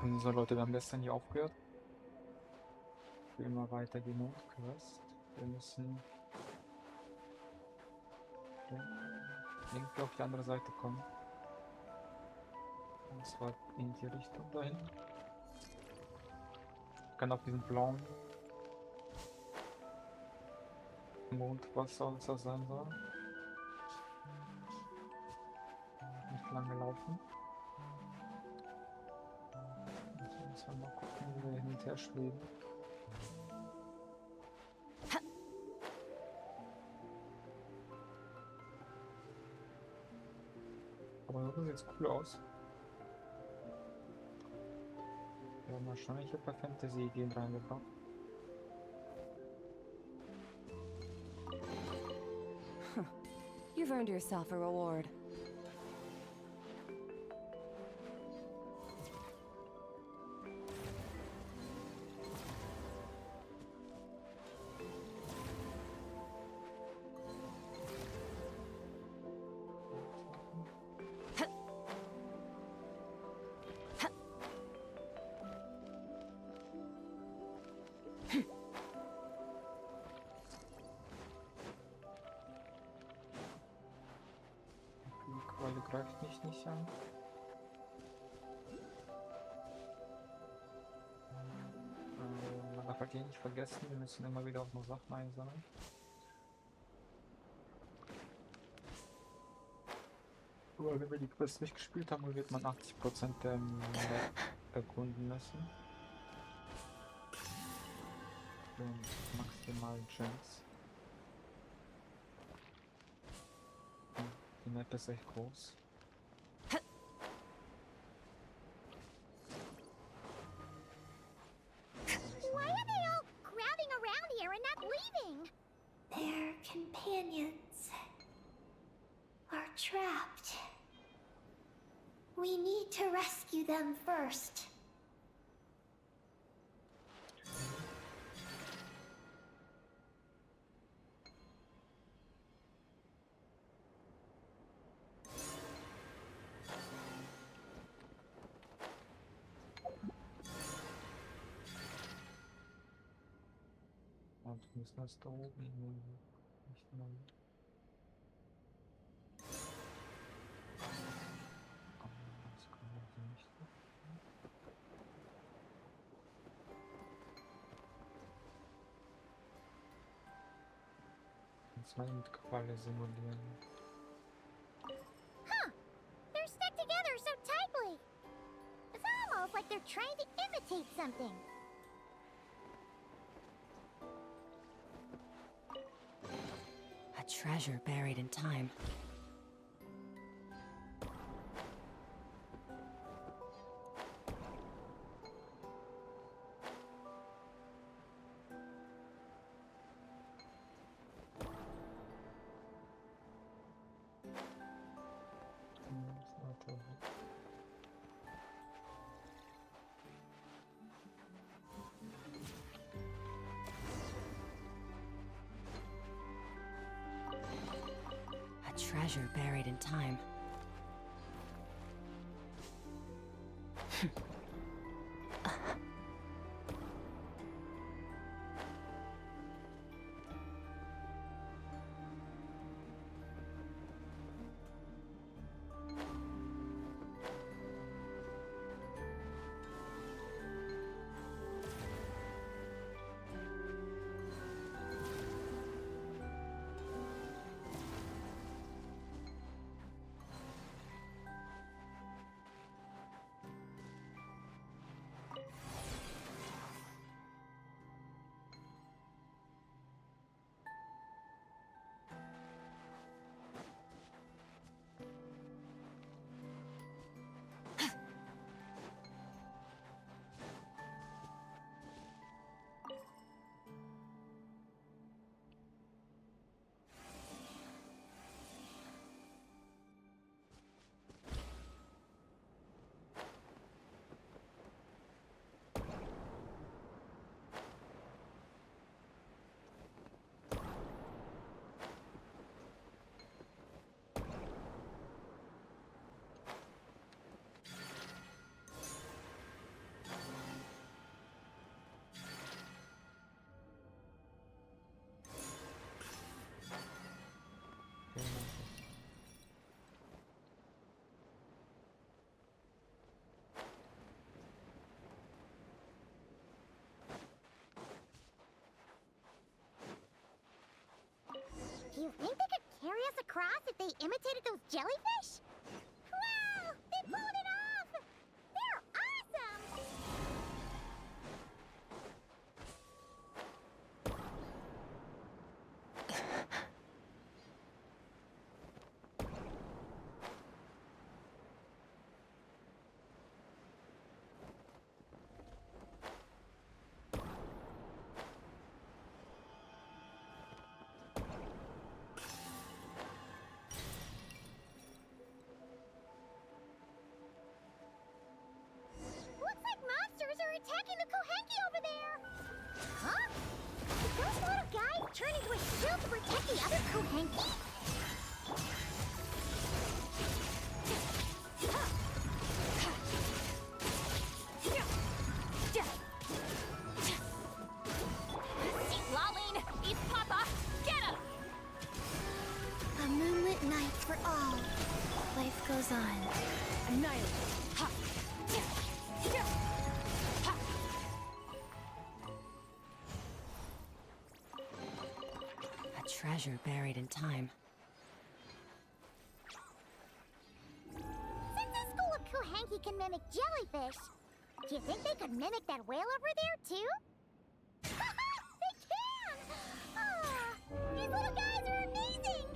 Und so Leute, wir haben gestern hier aufgehört. Wir immer weiter die Mondquest. Wir müssen irgendwie auf die andere Seite kommen. Und zwar in die Richtung dahin. Ich kann auf diesen blauen Mond, was soll das sein soll. Nicht lange laufen. Also müssen wir mal gucken, wie wir hin und her schweben. Aber so sieht's cool aus. Wir haben wahrscheinlich ein paar Fantasy-Ideen reingebracht. You've earned yourself a reward. Die Qualle greift mich nicht an. Man darf halt hier nicht vergessen, wir müssen immer wieder auch noch Sachen einsammeln. Aber wenn wir die Quest nicht gespielt haben, wird man 80% der Map erkunden müssen. Und maximalen Chance. Die Map ist echt groß. Why are they all crowding around here and not leaving? Their companions are trapped. We need to rescue them first. Und wir müssen das da oben nicht mal. Das können wir also nicht. Jetzt mal mit Qualle simulieren. Huh. They're stuck together so tightly. It's almost like they're trying to imitate something. A treasure buried in time. A treasure buried in time. cross if they imitated those jellyfish? Wow! They pulled it off! They're awesome! Looks like monsters are attacking the Kohenki over there! Huh? Did those little guys turn into a shield to protect the other Kohenki? Lolene, it's Papa! Get him! A moonlit night for all. Life goes on. Annihilate! Ha! A treasure buried in time. Since this school of Kohenki can mimic jellyfish, do you think they could mimic that whale over there, too? They can! Ah, these little guys are amazing!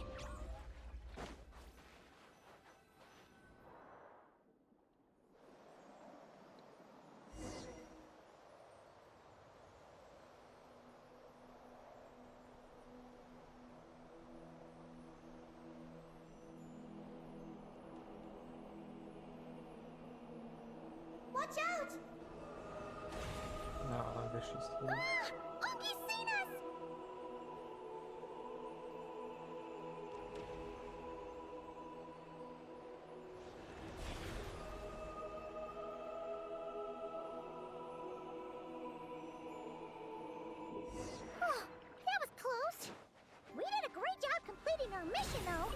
Watch out! Na, wer schießt hier? Ah, Ungi's seen us! Oh, that was close. We did a great job completing our mission, though.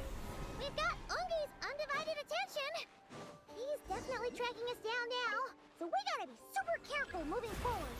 We've got Ungi's undivided attention. He's definitely tracking us down now, so we gotta be super careful moving forward.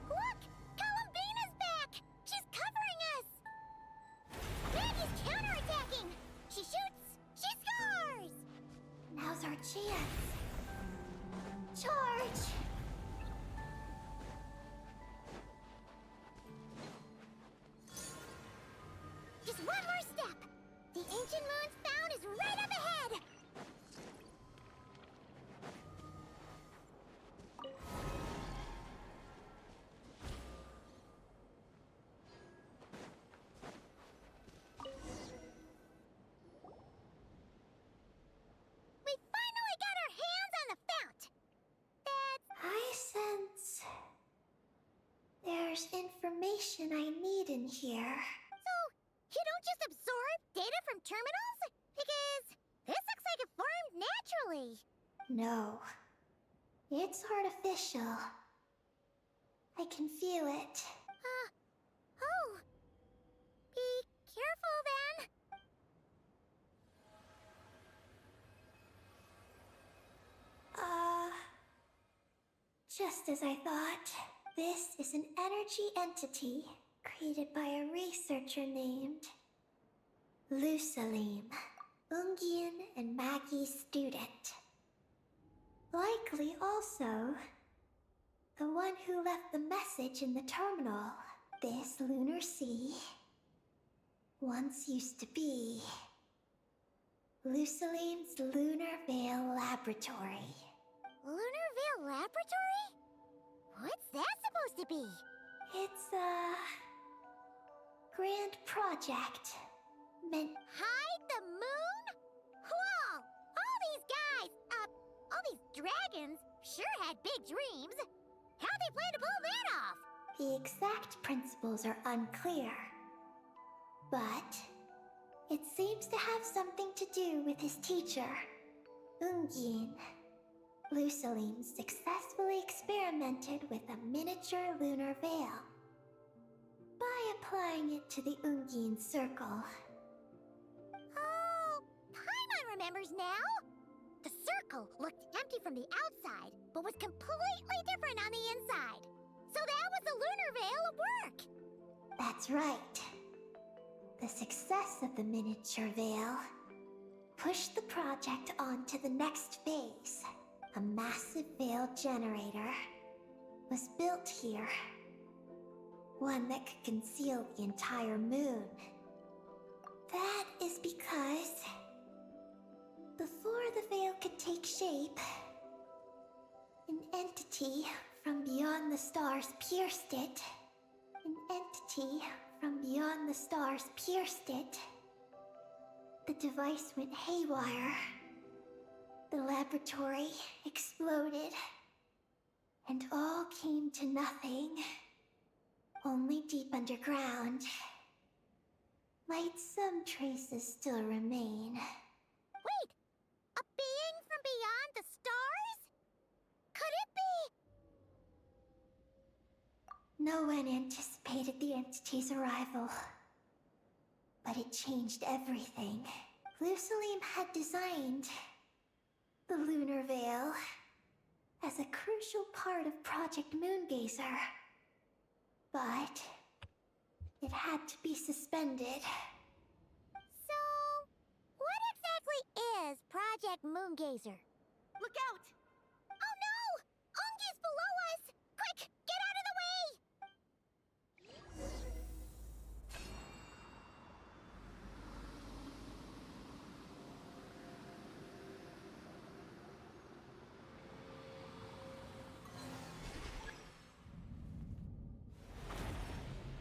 Look! Columbina's back! She's covering us! Maggie's counterattacking! She shoots! She scores! Now's our chance. Charge! Just one more step! The ancient moon's found is right up ahead! We finally got our hands on the fount! That's... I sense there's information I need in here. So, you don't just absorb data from terminals? Because this looks like it formed naturally. No, it's artificial. I can feel it. Oh. Be careful then. Just as I thought. This is an energy entity created by a researcher named Lusalim, Ungian and Maggie's student. Likely also the one who left the message in the terminal. This lunar sea once used to be Lusalim's Lunar Veil Laboratory. Lunar Veil Laboratory? What's that supposed to be? It's a grand project meant... Hide the moon? Whoa! All these guys, all these dragons sure had big dreams. How'd they plan to pull that off? The exact principles are unclear, but it seems to have something to do with his teacher, Ungin. Lusalim successfully experimented with a miniature lunar veil by applying it to the Ungin circle. Oh, Paimon remembers now. The circle looked empty from the outside, but was completely different on the inside. So that was the lunar veil at work. That's right. The success of the miniature veil pushed the project on to the next phase. A massive veil generator was built here. One that could conceal the entire moon. That is because before the veil could take shape, an entity from beyond the stars pierced it. An entity from beyond the stars pierced it. The device went haywire. The laboratory exploded. And all came to nothing. Only deep underground might some traces still remain. Wait, a being from beyond the stars? Could it be? No one anticipated the entity's arrival, but it changed everything. Lusalim had designed the lunar veil as a crucial part of Project Moongazer, but it had to be suspended. So, what exactly is Project Moongazer? Look out! Oh no! Ungi's below us! Quick, get out of the way!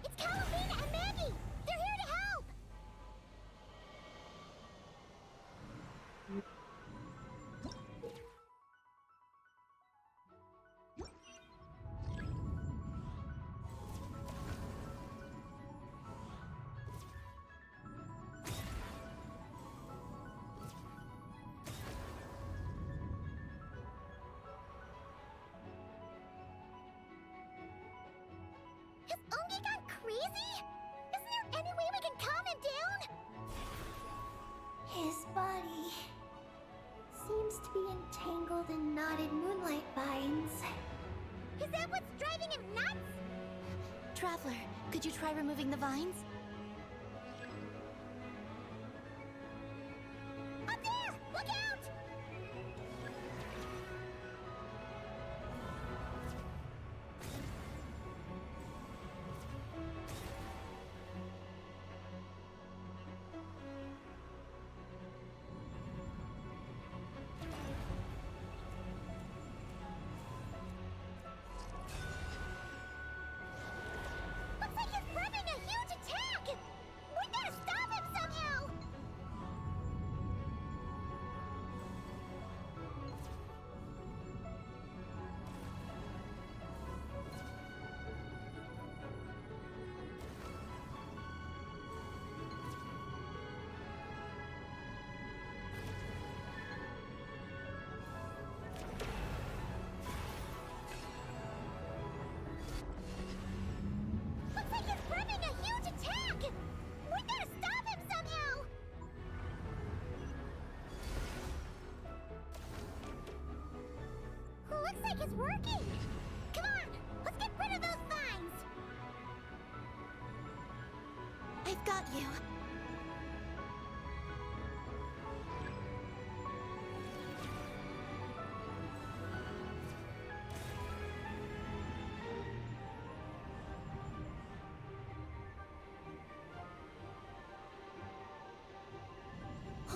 It's Calamina and Maggie! They're here to help! Has Ungi gone crazy? Isn't there any way we can calm him down? His body seems to be entangled in knotted moonlight vines. Is that what's driving him nuts? Traveler, could you try removing the vines? Up there! Look out! Looks like he's prepping a huge attack! We gotta stop him somehow! Looks like he's prepping a huge attack! We gotta stop him somehow! Looks like it's working! Come on, let's get rid of those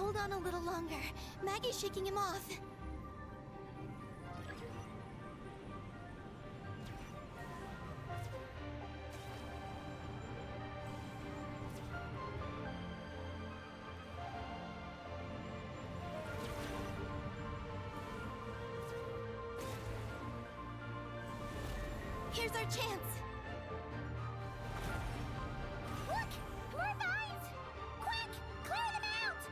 Hold on a little longer. Maggie's shaking him off. Here's our chance. Look! More vines! Quick! Clear them out!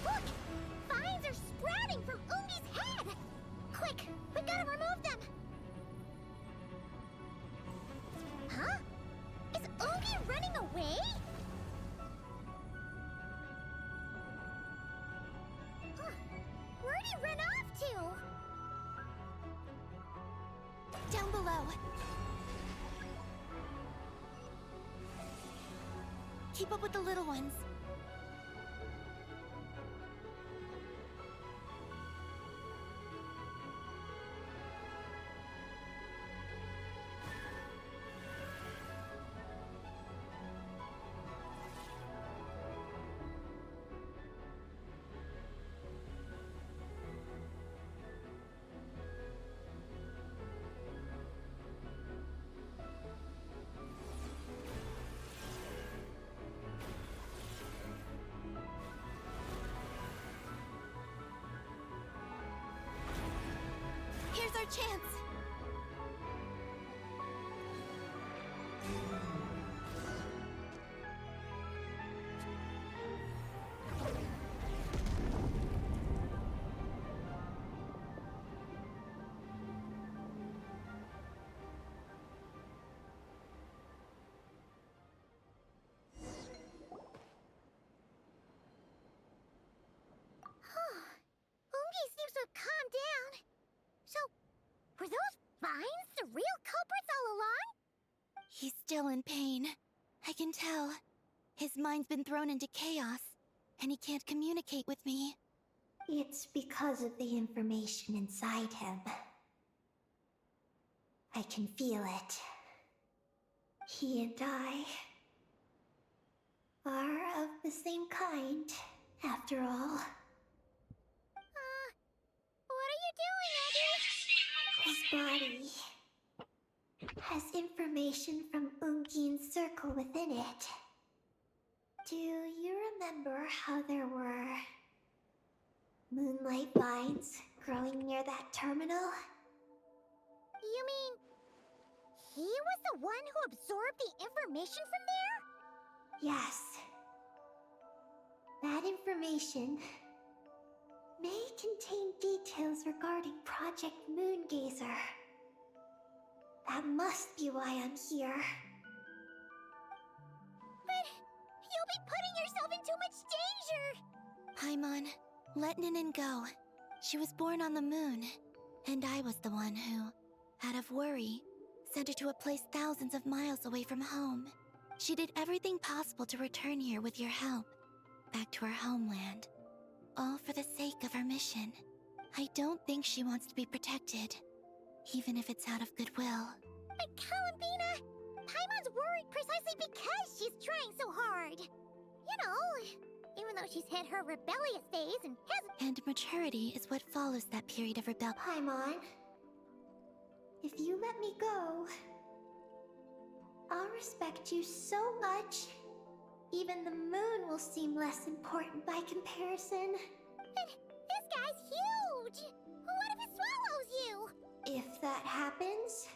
Look! Vines are sprouting from Ungi's head! Quick! We gotta remove them! Huh? Is Ungi running away? Where'd he run off to? Down below. Keep up with the little ones. Here's our chance. Ungi seems to have calmed down. So, were those vines the real culprits all along? He's still in pain. I can tell. His mind's been thrown into chaos, and he can't communicate with me. It's because of the information inside him. I can feel it. He and I are of the same kind, after all. What are you doing, Maggie? His body has information from Ungin's circle within it. Do you remember how there were moonlight vines growing near that terminal? You mean he was the one who absorbed the information from there? Yes. That information may contain details regarding Project Moongazer. That must be why I'm here. But you'll be putting yourself in too much danger! Paimon, let Ninin go. She was born on the moon, and I was the one who, out of worry, sent her to a place thousands of miles away from home. She did everything possible to return here with your help, back to her homeland. All for the sake of her mission. I don't think she wants to be protected, even if it's out of goodwill. But Columbina, Paimon's worried precisely because she's trying so hard. You know, even though she's hit her rebellious days and hasn't... And maturity is what follows that period of rebellion. Paimon, if you let me go, I'll respect you so much. Even the moon will seem less important by comparison. This guy's huge! What if it swallows you? If that happens,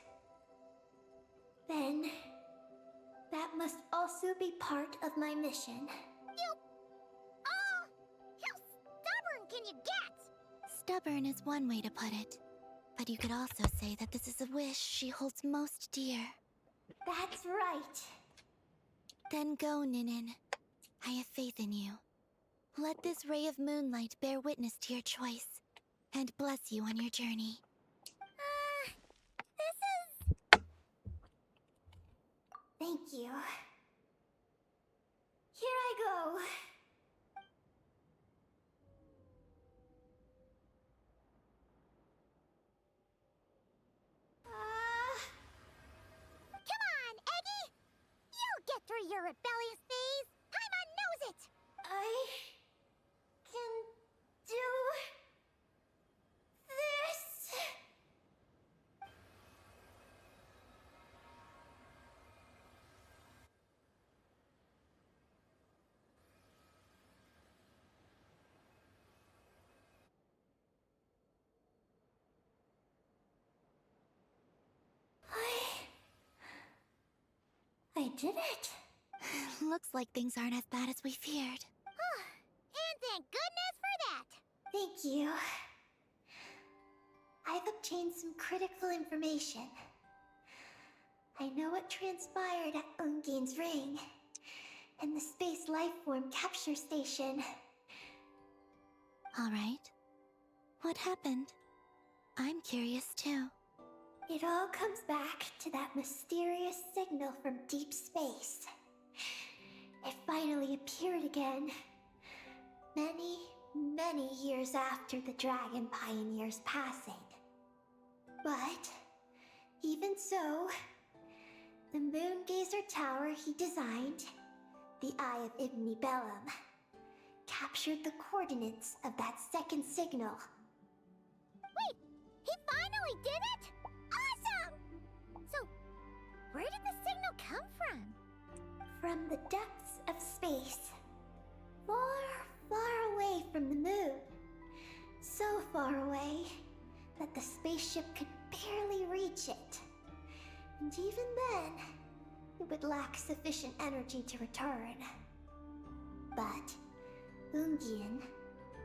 then that must also be part of my mission. Oh! How stubborn can you get? Stubborn is one way to put it. But you could also say that this is a wish she holds most dear. That's right. Then go, Ninin. I have faith in you. Let this ray of moonlight bear witness to your choice, and bless you on your journey. This is... Thank you. Here I go. Come on, Eggy! You'll get through your rebellious phase! Paimon knows it! I can do this. I did it. Looks like things aren't as bad as we feared. And thank goodness for that! Thank you. I've obtained some critical information. I know what transpired at Ungain's ring and the space lifeform capture station. All right. What happened? I'm curious too. It all comes back to that mysterious signal from deep space. It finally appeared again. Many years after the Dragon Pioneer's passing. But, even so, the Moon Gazer Tower he designed, the Eye of Ibni Bellum, captured the coordinates of that second signal. Wait! He finally did it?! Awesome! So, where did the signal come from? From the depths of space. Far away from the moon. So far away that the spaceship could barely reach it. And even then, it would lack sufficient energy to return. But Ungien,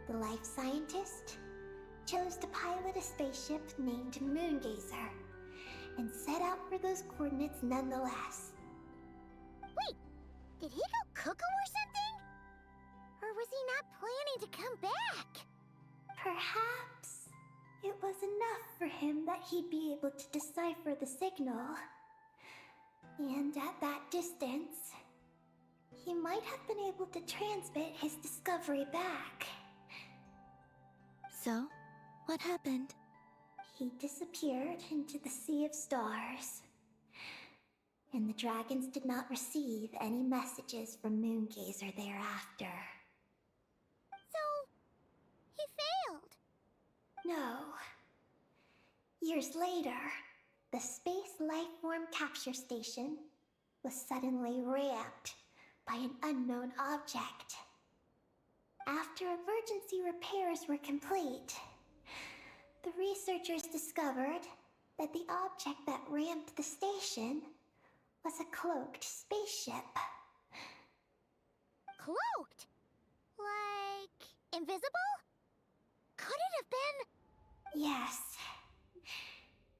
the life scientist, chose to pilot a spaceship named Moongazer and set out for those coordinates nonetheless. Wait! Did he go cuckoo or something? Or was he not planning to come back? Perhaps it was enough for him that he'd be able to decipher the signal. And at that distance, he might have been able to transmit his discovery back. So, what happened? He disappeared into the sea of stars. And the dragons did not receive any messages from Moongazer thereafter. So, he failed. No. Years later, the Space Lifeform Capture Station was suddenly ramped by an unknown object. After emergency repairs were complete, the researchers discovered that the object that ramped the station was a cloaked spaceship. Cloaked? Like, invisible? Could it have been... Yes.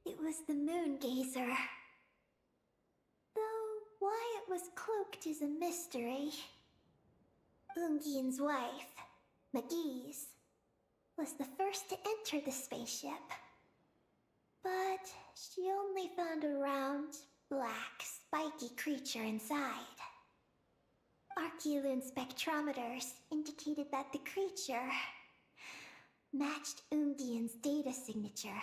It was the Moongazer. Though why it was cloaked is a mystery. Ungien's wife, McGee's, was the first to enter the spaceship. But she only found a round, black, spiky creature inside. Archeoloon spectrometers indicated that the creature matched Ungien's data signature.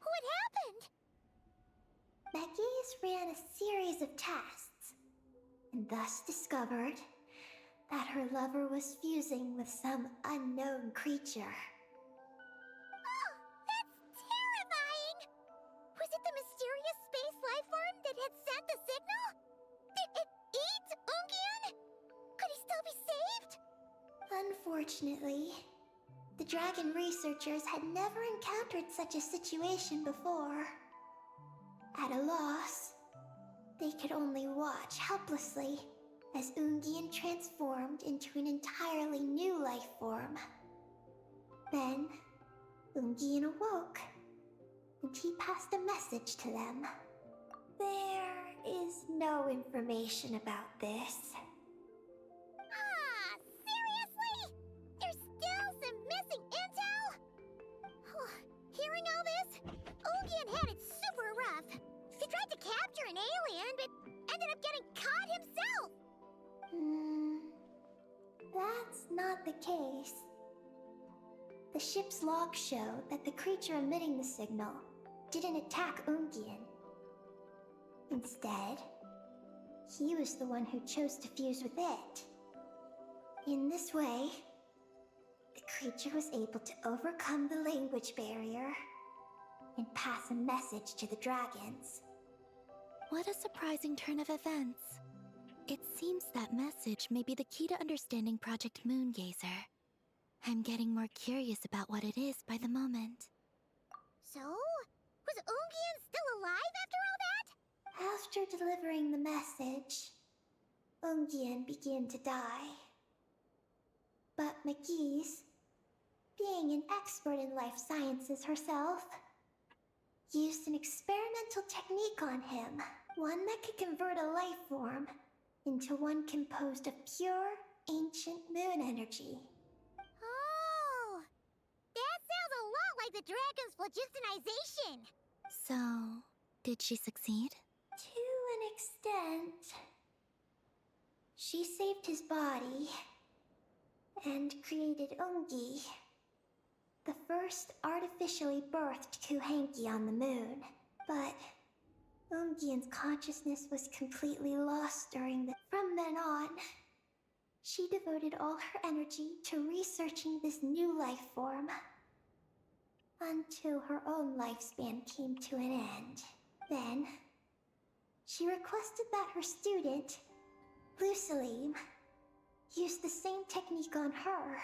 What happened? McGee's ran a series of tests, and thus discovered that her lover was fusing with some unknown creature. Oh, that's terrifying! Was it the mysterious space lifeform that Unfortunately, the dragon researchers had never encountered such a situation before. At a loss, they could only watch helplessly as Ungian transformed into an entirely new life form. Then, Ungian awoke, and he passed a message to them. There is no information about this. Ah, seriously? There's still some missing intel? Hearing all this, Ungian had it super rough. He tried to capture an alien, but ended up getting caught himself. That's not the case. The ship's logs show that the creature emitting the signal didn't attack Ungian. Instead, he was the one who chose to fuse with it. In this way, the creature was able to overcome the language barrier and pass a message to the dragons. What a surprising turn of events. It seems that message may be the key to understanding Project Moongazer. I'm getting more curious about what it is by the moment. So, was Ungian still alive after all that? After delivering the message, Ungian began to die. But McGee's, being an expert in life sciences herself, used an experimental technique on him, one that could convert a life form into one composed of pure, ancient moon energy. Oh, that sounds a lot like the dragon's phlogistonization. So, did she succeed? To an extent. She saved his body and created Ungi, the first artificially birthed Kuhanki on the moon. But Ungian's consciousness was completely lost From then on, she devoted all her energy to researching this new life form, until her own lifespan came to an end. Then, she requested that her student, Lusalim, use the same technique on her,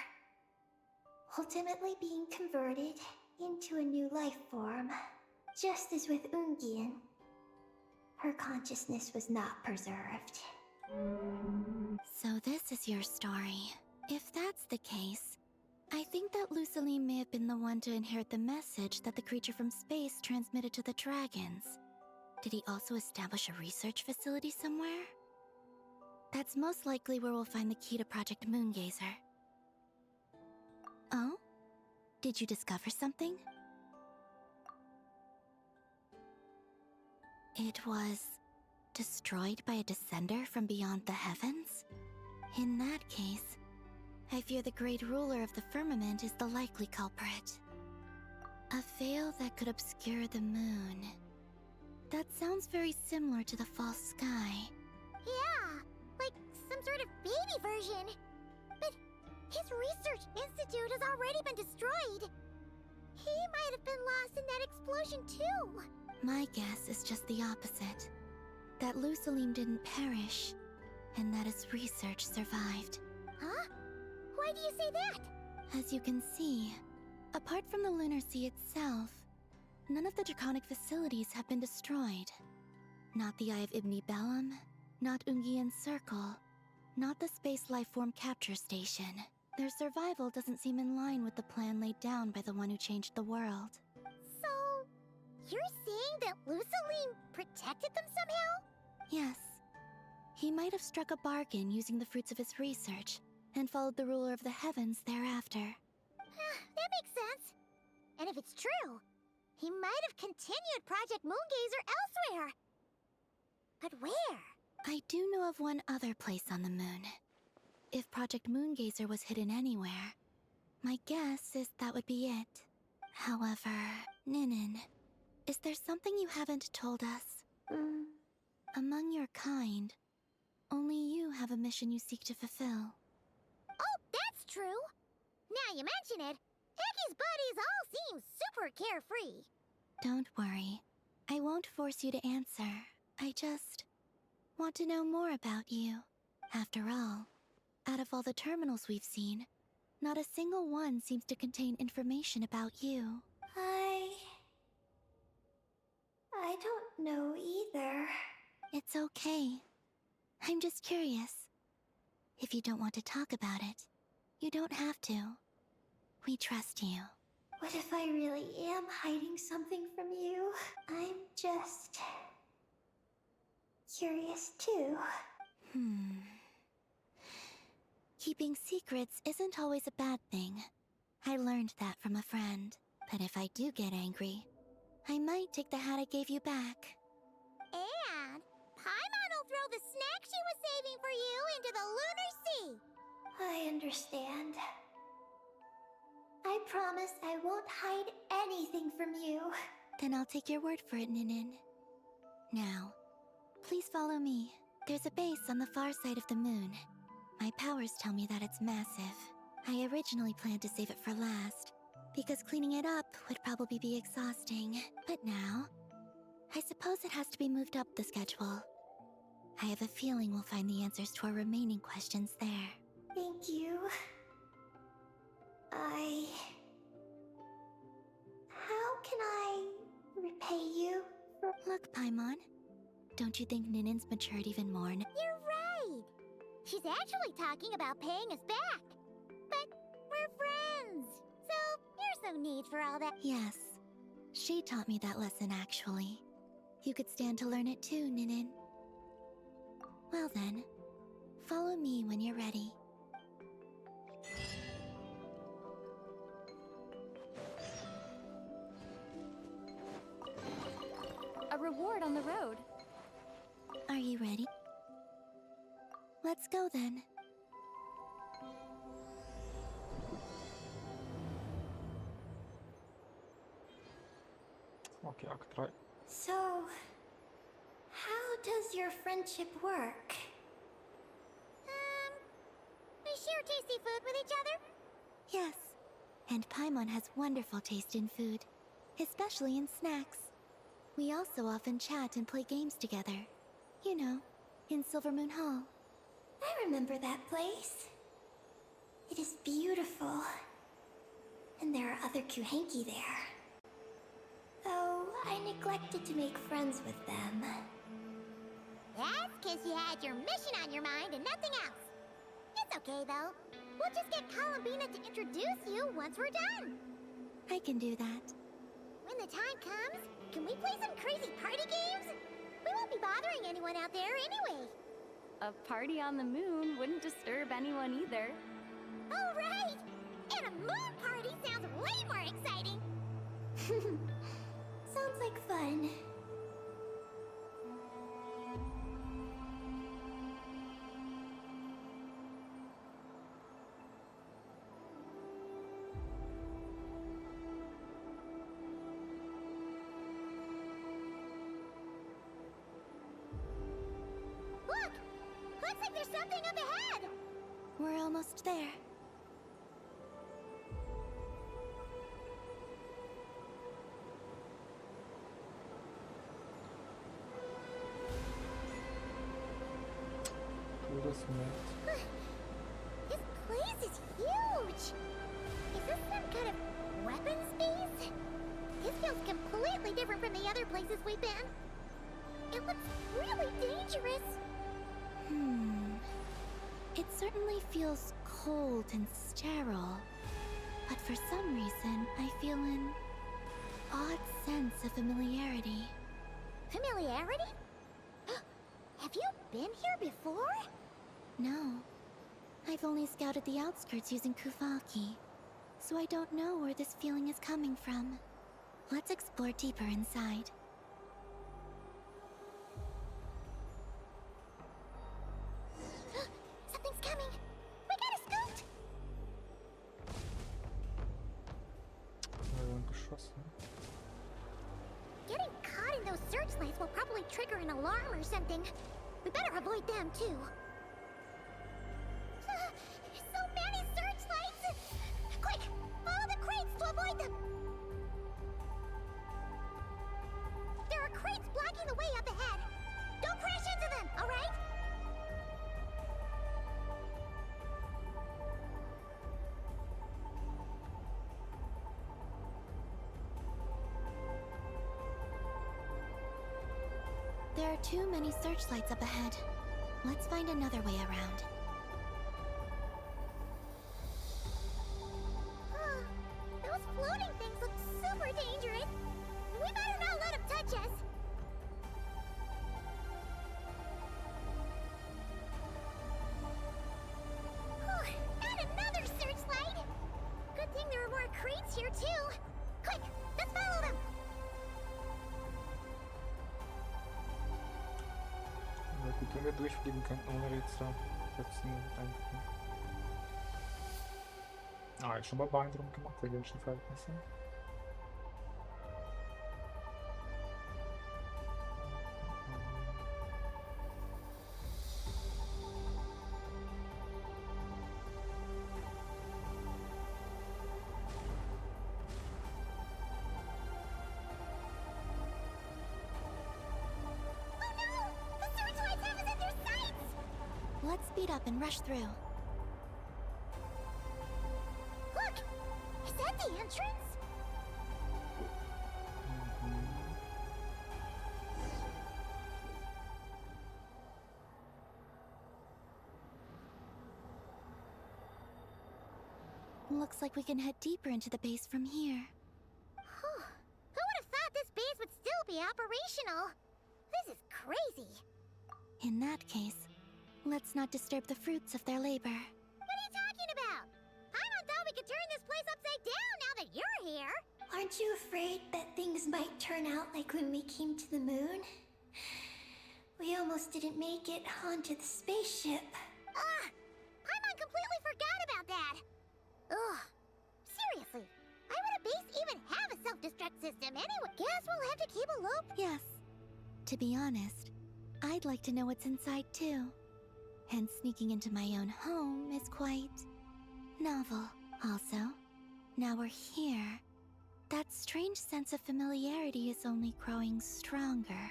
ultimately being converted into a new life form. Just as with Ungian, her consciousness was not preserved. So this is your story. If that's the case, I think that Lusaline may have been the one to inherit the message that the creature from space transmitted to the dragons. Did he also establish a research facility somewhere? That's most likely where we'll find the key to Project Moongazer. Oh? Did you discover something? It was destroyed by a descender from beyond the heavens? In that case, I fear the great ruler of the firmament is the likely culprit. A veil that could obscure the moon. That sounds very similar to the false sky. Yeah, like some sort of baby version. But his research institute has already been destroyed. He might have been lost in that explosion too. My guess is just the opposite. That Lusaline didn't perish, and that his research survived. Huh? Why do you say that? As you can see, apart from the Lunar Sea itself, none of the draconic facilities have been destroyed. Not the Eye of Ibni Bellum, not Ungian's Circle, not the Space Lifeform Capture Station. Their survival doesn't seem in line with the plan laid down by the one who changed the world. So, you're saying that Lusaline protected them somehow? Yes. He might have struck a bargain using the fruits of his research, and followed the ruler of the heavens thereafter. That makes sense. And if it's true, he might have continued Project Moongazer elsewhere. But where? I do know of one other place on the moon. If Project Moongazer was hidden anywhere, my guess is that would be it. However, Ninin, is there something you haven't told us? Among your kind, only you have a mission you seek to fulfill. Oh, that's true. Now you mention it, Heki's buddies all seem super carefree. Don't worry. I won't force you to answer. I just want to know more about you. After all, out of all the terminals we've seen, Not a single one seems to contain information about you. I don't know either. It's okay. I'm just curious. If you don't want to talk about it, you don't have to. We trust you. What if I really am hiding something from you? I'm just curious too. Keeping secrets isn't always a bad thing. I learned that from a friend. But if I do get angry, I might take the hat I gave you back. And Paimon will throw the snack she was saving for you into the lunar sea. I understand. I promise I won't hide anything from you. Then I'll take your word for it, Ninin. Now, please follow me. There's a base on the far side of the moon. My powers tell me that it's massive. I originally planned to save it for last, because cleaning it up would probably be exhausting. But now, I suppose it has to be moved up the schedule. I have a feeling we'll find the answers to our remaining questions there. Thank you. How can I repay you for... Look, Paimon. Don't you think Ninin's matured even more now? You're right. She's actually talking about paying us back. But we're friends, so there's no need for all that. Yes. She taught me that lesson, actually. You could stand to learn it too, Ninin. Well then, follow me when you're ready. A reward on the road. Are you ready? Let's go then. Okay, Akt 3. So, how does your friendship work? We share tasty food with each other. Yes. And Paimon has wonderful taste in food, especially in snacks. We also often chat and play games together. You know, in Silvermoon Hall. I remember that place. It is beautiful. And there are other Kuhenki there. Though I neglected to make friends with them. That's because you had your mission on your mind and nothing else. It's okay, though. We'll just get Columbina to introduce you once we're done. I can do that. When the time comes, can we play some crazy party games? We won't be bothering anyone out there anyway. A party on the moon wouldn't disturb anyone either. Oh, right! And a moon party sounds way more exciting. Sounds like fun. Look! Looks like there's something up ahead! We're almost there. Todesmet. This place is huge! Is this some kind of weapons base? This feels completely different from the other places we've been. It looks really dangerous. It certainly feels cold and sterile. But for some reason, I feel an odd sense of familiarity. Familiarity? Have you been here before? No. I've only scouted the outskirts using Kuvaki, so I don't know where this feeling is coming from. Let's explore deeper inside. Something's coming! We gotta scoot! Geschossen. Getting caught in those searchlights will probably trigger an alarm or something. We better avoid them, too. So many searchlights! Quick! Follow the crates to avoid them! There are crates blocking the way up ahead. Don't crash into them, alright? There are too many searchlights up ahead. Let's find another way around. Those floating things look super dangerous. We better not let them touch us. And another searchlight. Good thing there are more crates here too. Quick, let's follow them. Gut, wenn wir durchfliegen könnten ohne Rätsel setzen und einfügen. Ist schon mal beeindruckend gemacht für Genshin-Verhältnisse. Let's speed up and rush through. Look! Is that the entrance? Looks like we can head deeper into the base from here. Who would have thought this base would still be operational? This is crazy. In that case, let's not disturb the fruits of their labor. What are you talking about? Paimon thought we could turn this place upside down now that you're here. Aren't you afraid that things might turn out like when we came to the moon? We almost didn't make it onto the spaceship. Paimon completely forgot about that. Ugh. Seriously, why would a base even have a self-destruct system anyway? Guess we'll have to keep a loop. Yes. To be honest, I'd like to know what's inside too. And sneaking into my own home is quite novel. Also, now we're here. That strange sense of familiarity is only growing stronger.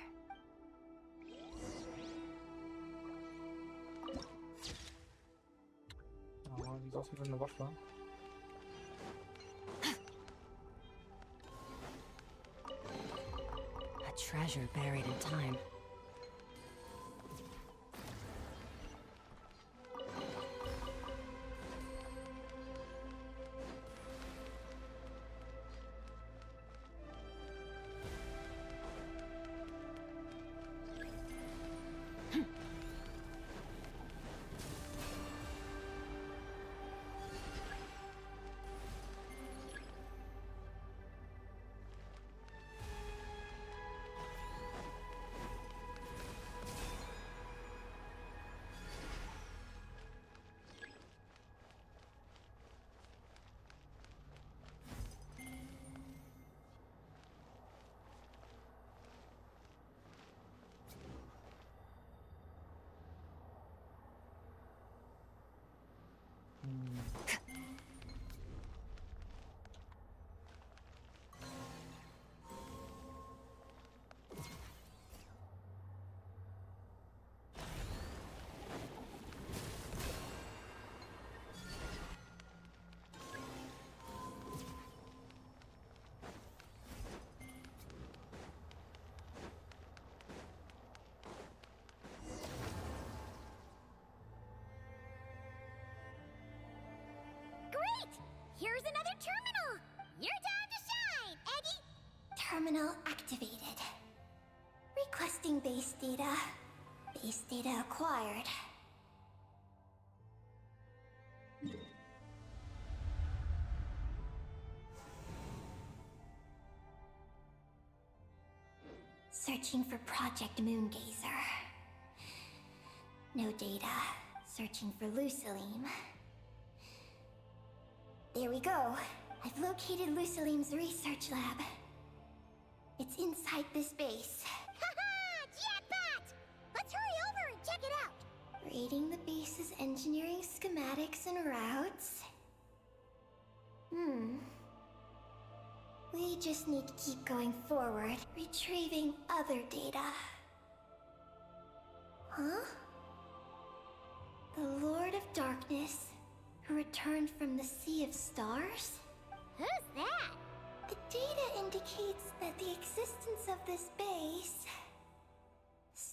Sieht aus wie eine Waffe. A treasure buried in time. Great! Here's another terminal! Your time to shine, Eggy! Terminal activated. Requesting base data. Base data acquired. Searching for Project Moongazer. No data. Searching for Lucilim. There we go. I've located Lucilim's research lab. It's inside this base. Haha! Jackpot! Let's hurry over and check it out! Reading the base's engineering schematics and routes. We just need to keep going forward, retrieving other data. Huh? The Lord of Darkness, who returned from the Sea of Stars? Who's that? The data indicates that the existence of this base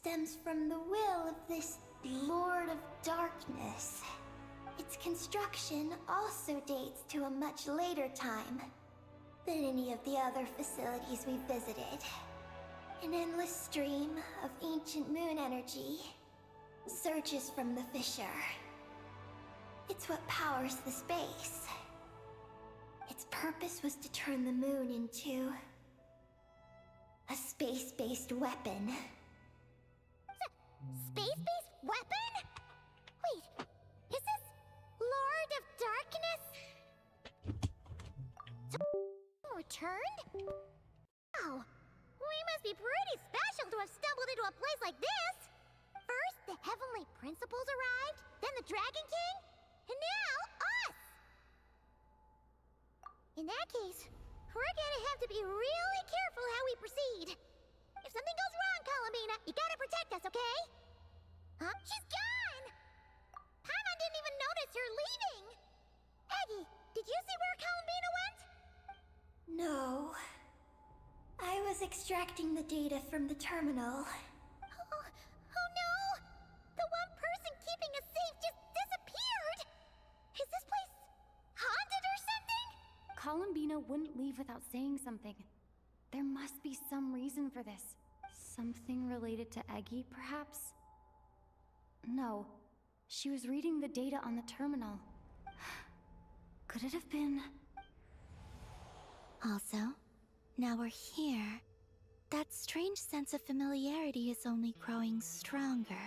stems from the will of this Lord of Darkness. Its construction also dates to a much later time than any of the other facilities we visited. An endless stream of ancient moon energy surges from the fissure. It's what powers the space. Its purpose was to turn the moon into a space-based weapon. Space-based weapon? Wait, is this Lord of Darkness returned? Wow, we must be pretty special to have stumbled into a place like this. First, the Heavenly Principals arrived, then the Dragon King, and now us! In that case, we're gonna have to be really careful how we proceed. If something goes wrong, Columbina, you gotta protect us, okay? Huh? She's gone! Paimon didn't even notice her leaving! Aggie, did you see where Columbina went? No. I was extracting the data from the terminal. Oh no! The one person keeping us safe just disappeared! Is this place haunted or something? Columbina wouldn't leave without saying something. There must be some reason for this. Something related to Eggy, perhaps? No. She was reading the data on the terminal. Could it have been... Also, now we're here. That strange sense of familiarity is only growing stronger.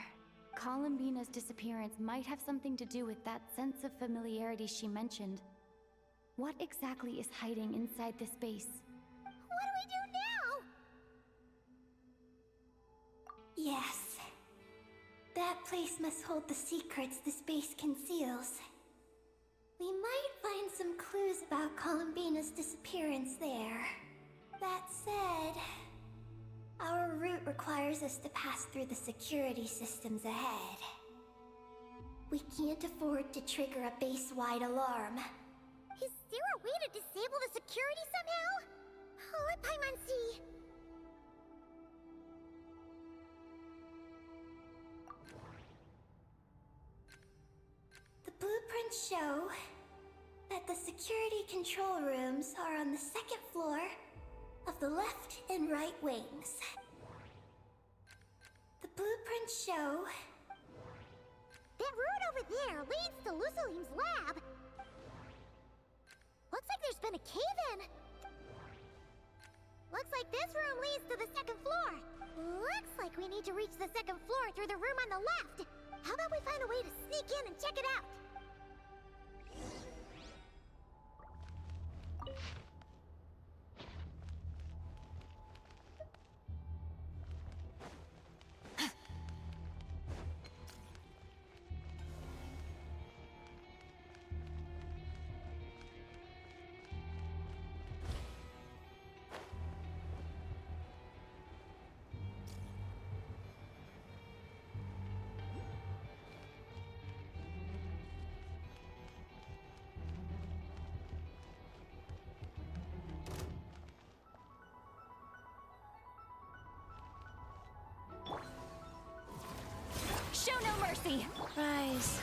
Columbina's disappearance might have something to do with that sense of familiarity she mentioned. What exactly is hiding inside this base? What do we do now? Yes. That place must hold the secrets the space conceals. We might find some clues about Columbina's disappearance there. That said, our route requires us to pass through the security systems ahead. We can't afford to trigger a base-wide alarm. Is there a way to disable the security somehow? Let Paimon see. The blueprints show that the security control rooms are on the second floor of the left and right wings. The blueprints show... That route over there leads to Lucilim's lab. Looks like there's been a cave-in. Looks like this room leads to the second floor. Looks like we need to reach the second floor through the room on the left. How about we find a way to sneak in and check it out? Show no mercy! Rise.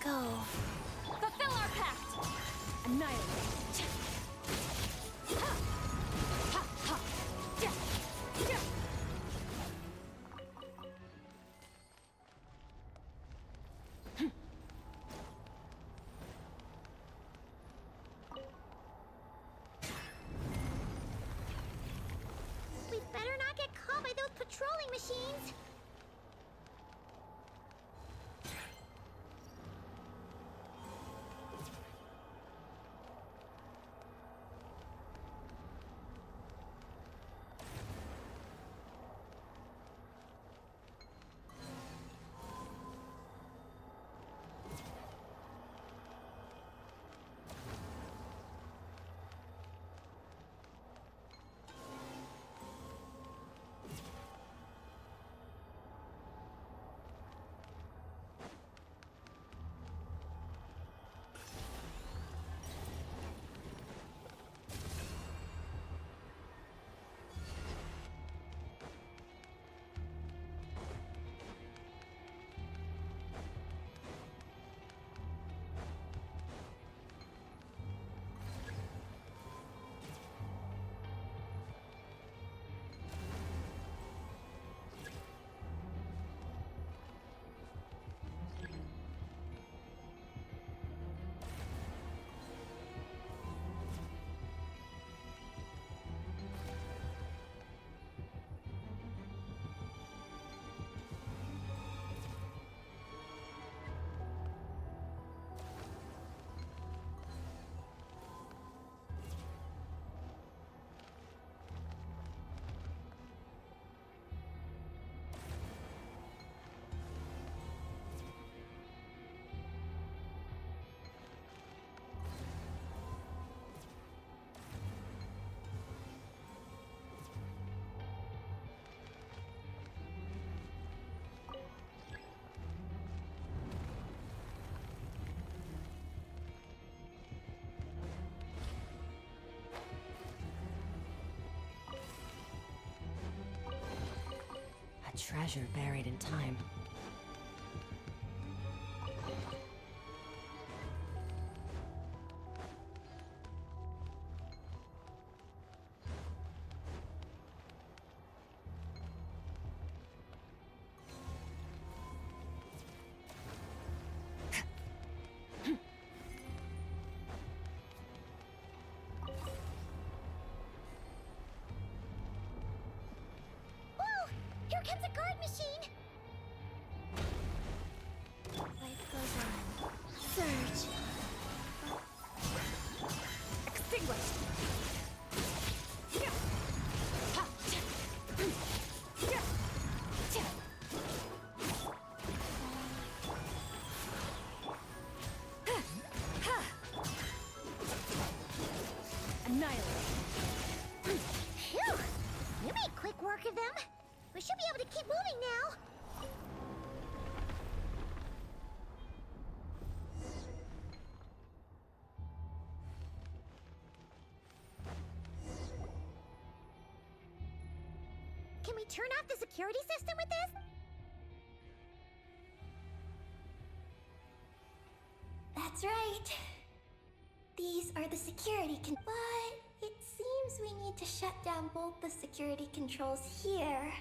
Go. Fulfill our pact! Annihilate! We better not get caught by those patrolling machines. treasure buried in time. Whoa! Here comes a guard machine! Life goes on. Surge. Extinguished! Annihilate! Phew! You made quick work of them. We should be able to keep moving now. Can we turn off the security system with this? That's right. These are the security but it seems we need to shut down both the security controls here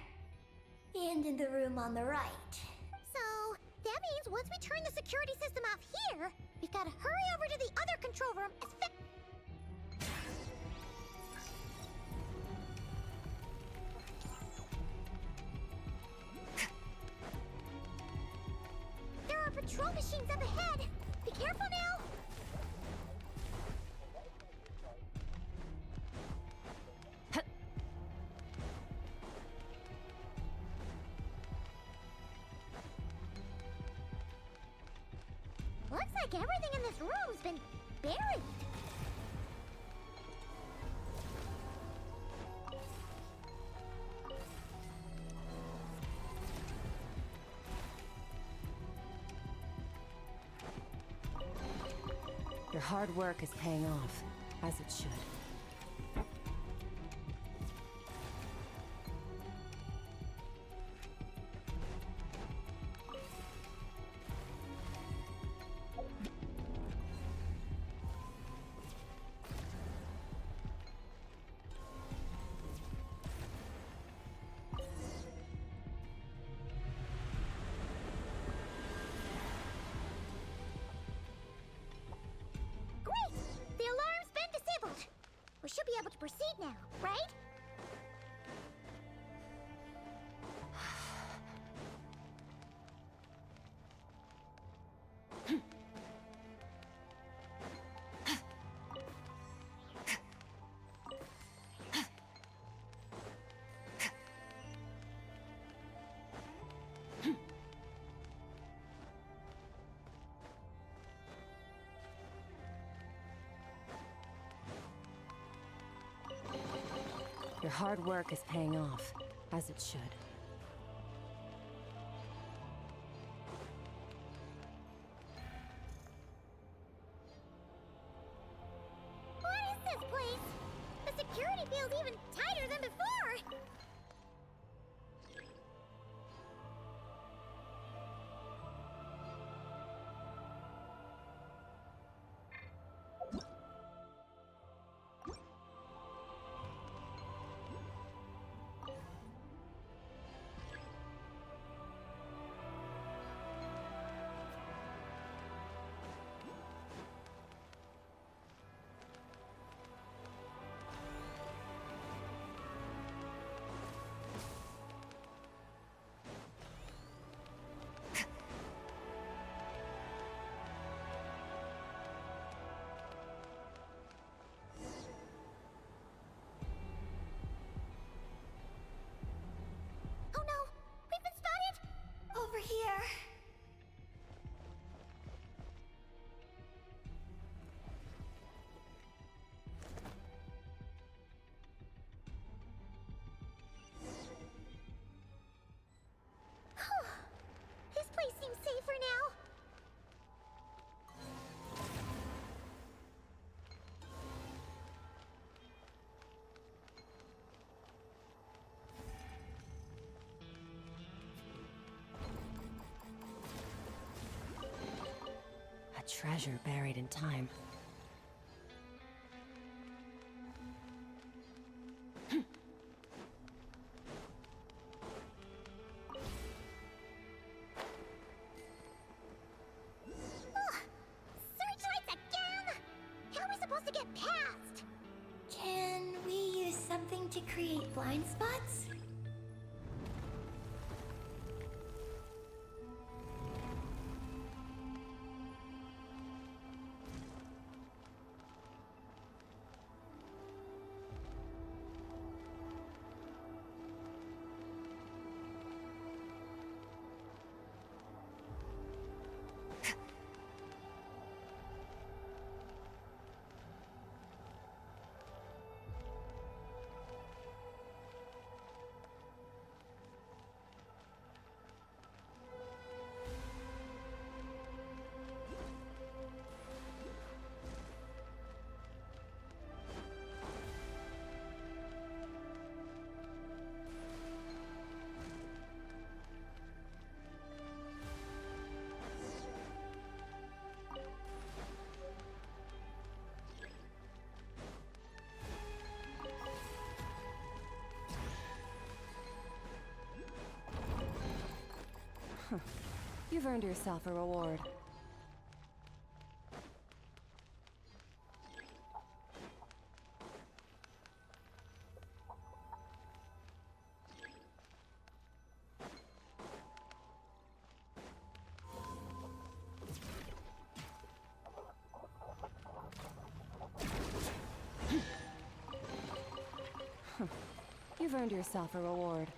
and in the room on the right. So, that means once we turn the security system off here, we've got to hurry over to the other control room as fast. There are patrol machines up ahead. Be careful now. Looks like everything in this room's been buried. Your hard work is paying off, as it should. Great! The alarm's been disabled. We should be able to proceed now, right? Your hard work is paying off, as it should. What is this place? The security feels even tighter than before. treasure buried in time. Searchlights again! How are we supposed to get past? Can we use something to create blind spots? You've earned yourself a reward. You've earned yourself a reward.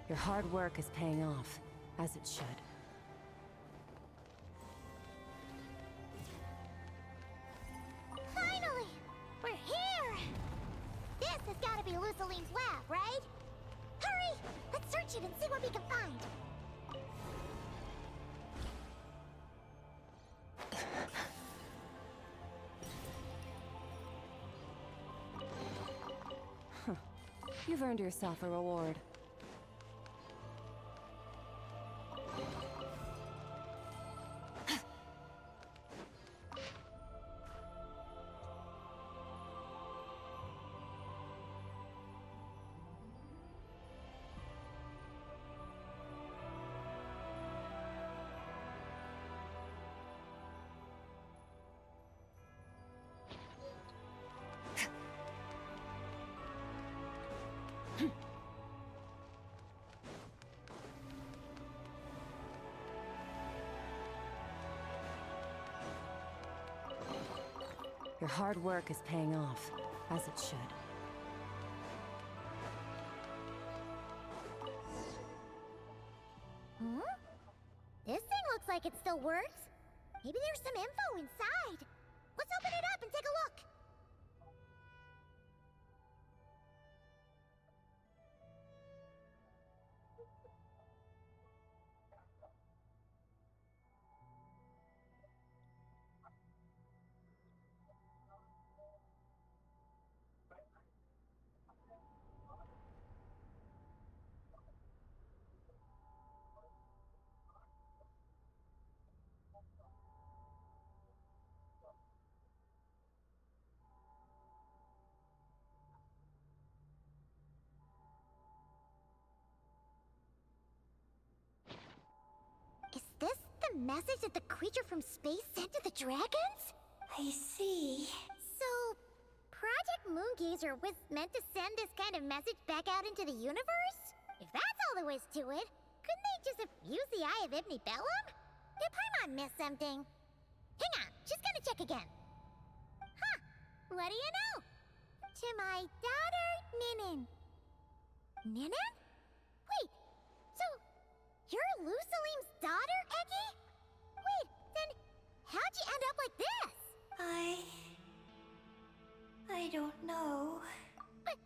Your hard work is paying off, as it should. Finally! We're here! This has got to be Luciline's lab, right? Hurry! Let's search it and see what we can find. You've earned yourself a reward. Your hard work is paying off, as it should. Hmm? This thing looks like it still works. Maybe there's some info inside. Let's open it up and take a look. Is this the message that the creature from space sent to the dragons? I see. So, Project Moongazer was meant to send this kind of message back out into the universe? If that's all there was to it, couldn't they just have used the Eye of Ibn Bellum? Did Paimon miss something? Hang on, just gonna check again. Huh, what do you know? To my daughter, Ninin. Ninin? Wait, so you're Lusalim's daughter, Eggy? Wait, then how'd you end up like this? I don't know. But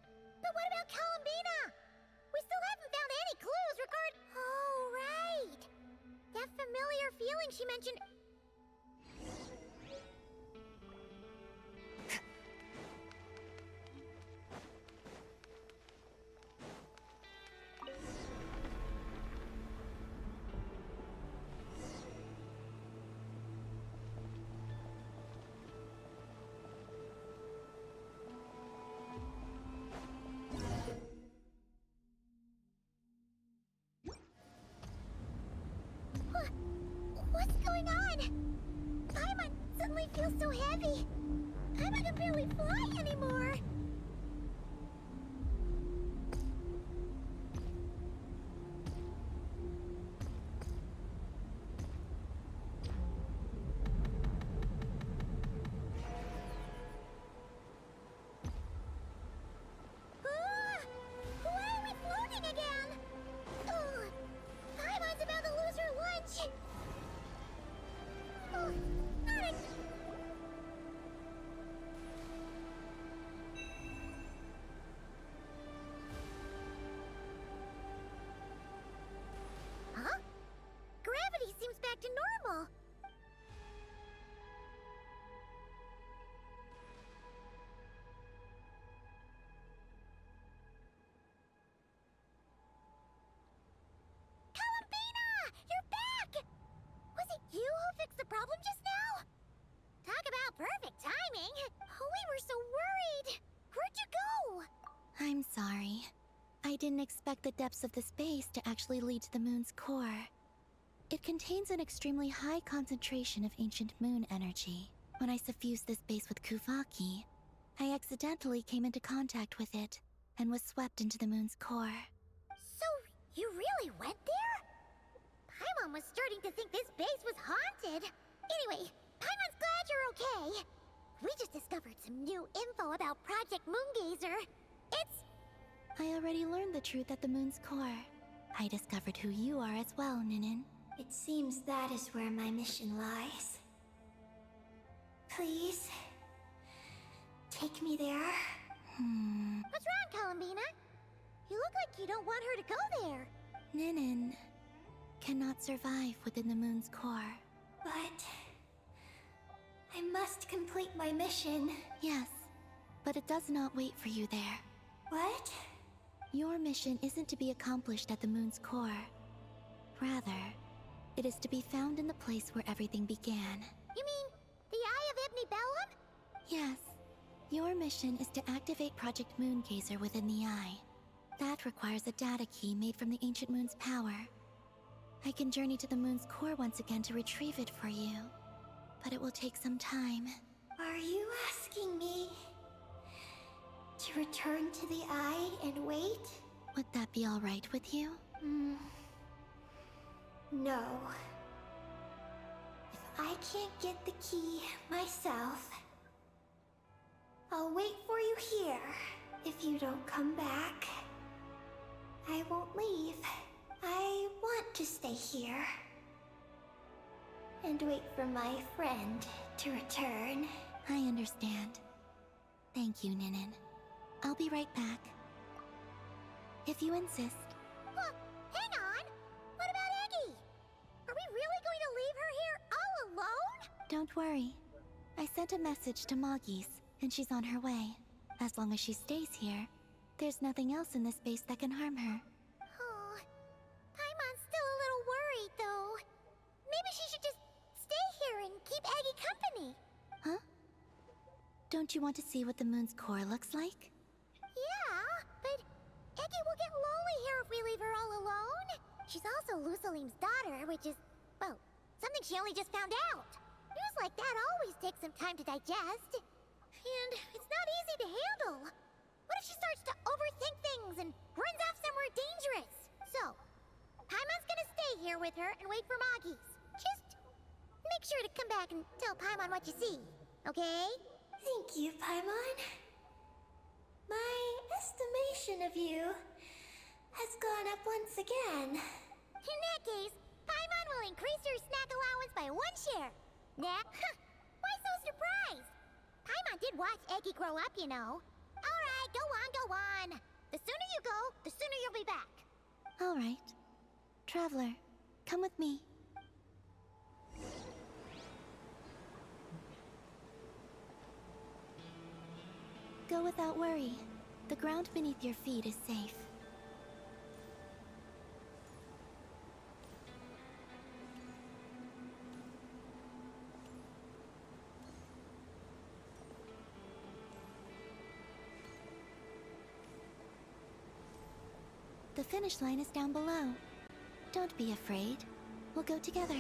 what about Columbina? We still haven't found any clues regarding... Oh, right. That familiar feeling she mentioned... What's going on? Paimon suddenly feels so heavy. Paimon can barely fly anymore. Why are we floating again? Oh, Paimon's about to lose her lunch. Oh, not a... Huh? Gravity seems back to normal. Columbina! You're back! Was it you who fixed the problem just now? Talk about perfect timing. We were so worried. Where'd you go? I'm sorry. I didn't expect the depths of the space to actually lead to the moon's core. It contains an extremely high concentration of ancient moon energy. When I suffused this base with Kuvaki, I accidentally came into contact with it and was swept into the moon's core. So, you really went there? Paimon was starting to think this base was haunted. Anyway, Paimon's glad you're okay. We just discovered some new info about Project Moongazer. It's... I already learned the truth at the moon's core. I discovered who you are as well, Ninin. It seems that is where my mission lies. Please, take me there. What's wrong, Columbina? You look like you don't want her to go there. Ninin cannot survive within the moon's core. But I must complete my mission. Yes, but it does not wait for you there. What? Your mission isn't to be accomplished at the moon's core. Rather, it is to be found in the place where everything began. You mean the Eye of Ibni Bellum? Yes. Your mission is to activate Project Moongazer within the Eye. That requires a data key made from the ancient moon's power. I can journey to the moon's core once again to retrieve it for you, but it will take some time. Are you asking me to return to the Eye and wait? Would that be all right with you? No. If I can't get the key myself, I'll wait for you here. If you don't come back, I won't leave. I want to stay here and wait for my friend to return. I understand. Thank you, Ninin. I'll be right back. If you insist. Well, hang on. What about Eggy? Are we really going to leave her here all alone? Don't worry. I sent a message to Moggy's, and she's on her way. As long as she stays here, there's nothing else in this space that can harm her. Oh, Paimon's still a little worried, though. Maybe she should just stay here and keep Eggy company. Huh? Don't you want to see what the moon's core looks like? Yeah, but Eggy will get lonely here if we leave her all alone. She's also Lusalim's daughter, which is, well, something she only just found out. News like that always takes some time to digest. And it's not easy to handle. What if she starts to overthink things and runs off somewhere dangerous? So, Paimon's gonna stay here with her and wait for Moggy's. Just make sure to come back and tell Paimon what you see, okay? Thank you, Paimon. My estimation of you has gone up once again. In that case, Paimon will increase your snack allowance by 1 share. Nah, why so surprised? Paimon did watch Eggy grow up, you know. Alright, go on, go on. The sooner you go, the sooner you'll be back. All right. Traveler, come with me. Go without worry. The ground beneath your feet is safe. The finish line is down below. Don't be afraid. We'll go together.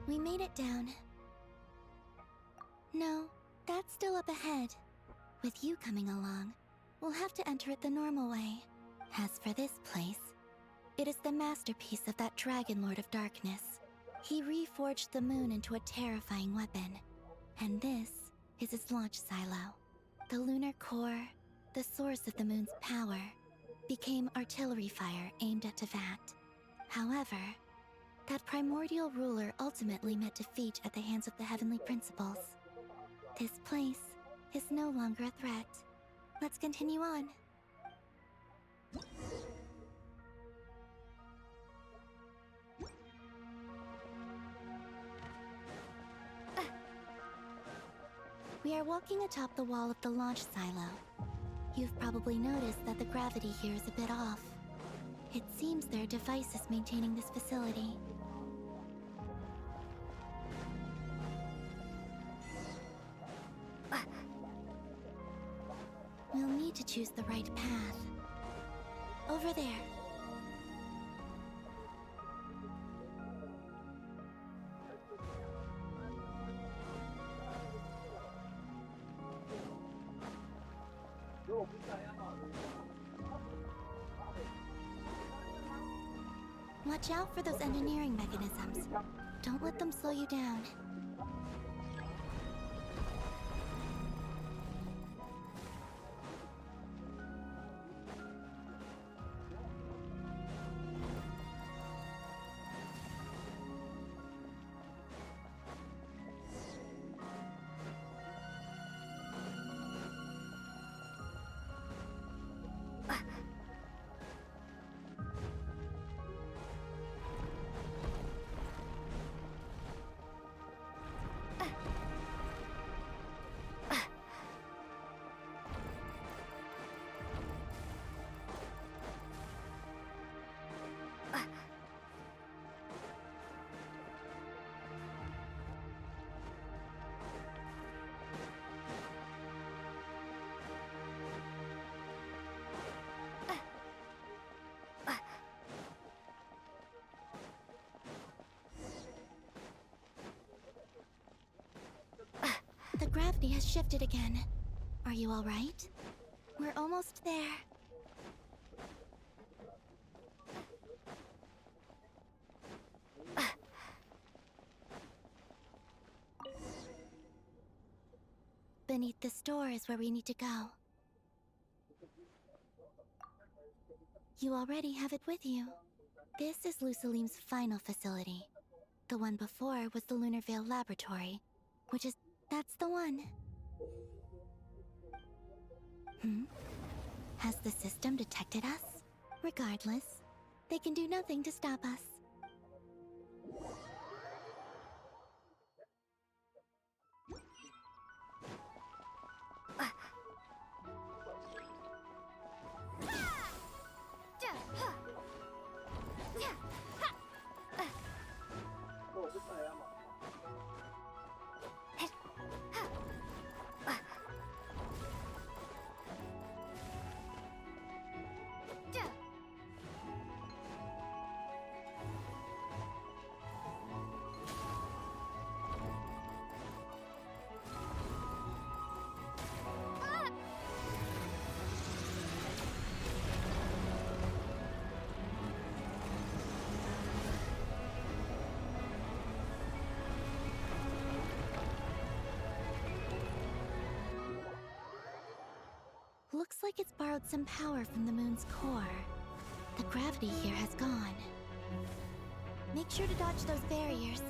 We made it down. No, that's still up ahead. With you coming along, we'll have to enter it the normal way. As for this place, it is the masterpiece of that Dragon Lord of Darkness. He reforged the moon into a terrifying weapon. And this is its launch silo. The lunar core, the source of the moon's power, became artillery fire aimed at Tevat. However, that primordial ruler ultimately met defeat at the hands of the heavenly principles. This place is no longer a threat. Let's continue on. We are walking atop the wall of the launch silo. You've probably noticed that the gravity here is a bit off. It seems there are devices maintaining this facility. We'll need to choose the right path. Over there. Watch out for those engineering mechanisms. Don't let them slow you down. The gravity has shifted again. Are you all right? We're almost there. Beneath the store is where we need to go. You already have it with you. This is Lucilim's final facility. The one before was the Lunar Veil Laboratory, which is... that's the one. Has the system detected us? Regardless, they can do nothing to stop us. Looks like it's borrowed some power from the moon's core. The gravity here has gone. Make sure to dodge those barriers.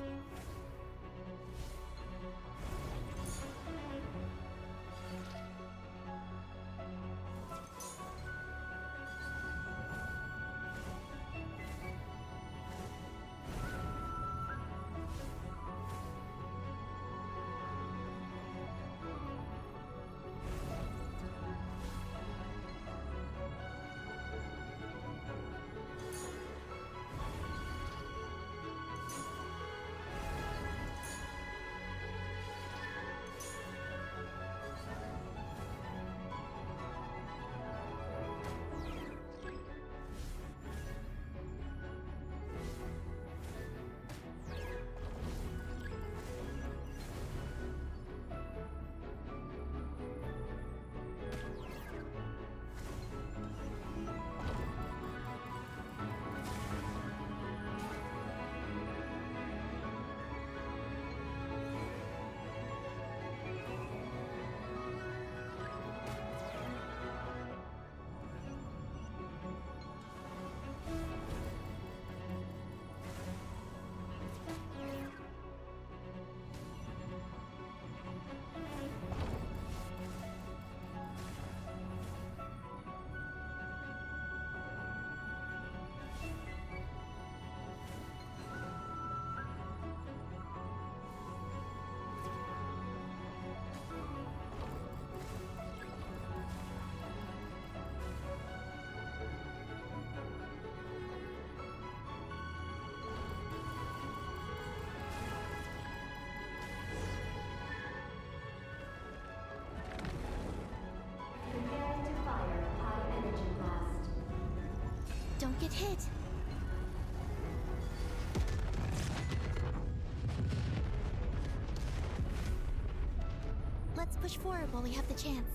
Preparing to fire high energy blast. Don't get hit. Let's push forward while we have the chance.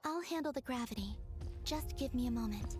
I'll handle the gravity. Just give me a moment.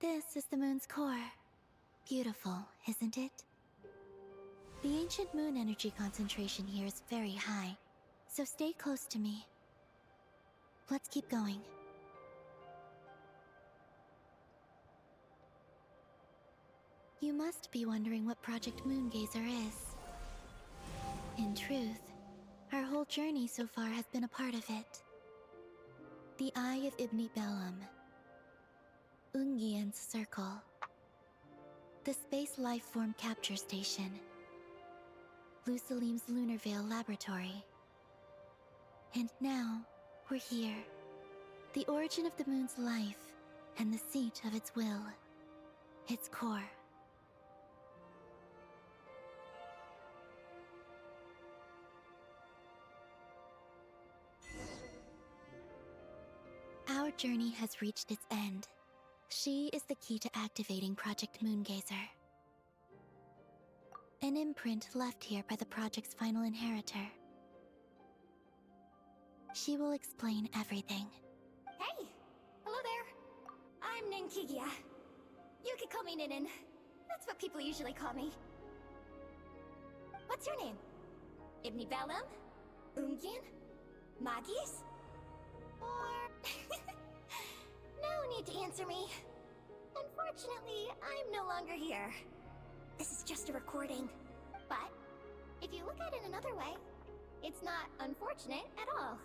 This is the moon's core. Beautiful, isn't it? The ancient moon energy concentration here is very high, so stay close to me. Let's keep going. You must be wondering what Project Moongazer is. In truth, our whole journey so far has been a part of it. The Eye of Ibni Bellum, Ungian's Circle, the Space Lifeform Capture Station, Lusalim's Lunar Veil Laboratory. And now, we're here. The origin of the moon's life, and the seat of its will, its core. Our journey has reached its end. She is the key to activating Project Moongazer. An imprint left here by the project's final inheritor. She will explain everything. Hey! Hello there! I'm Ninkigia. You can call me Ninin. That's what people usually call me. What's your name? Ibni Bellum? Ungian? Magis? Or... No need to answer me. Unfortunately, I'm no longer here. This is just a recording. But, if you look at it another way, it's not unfortunate at all.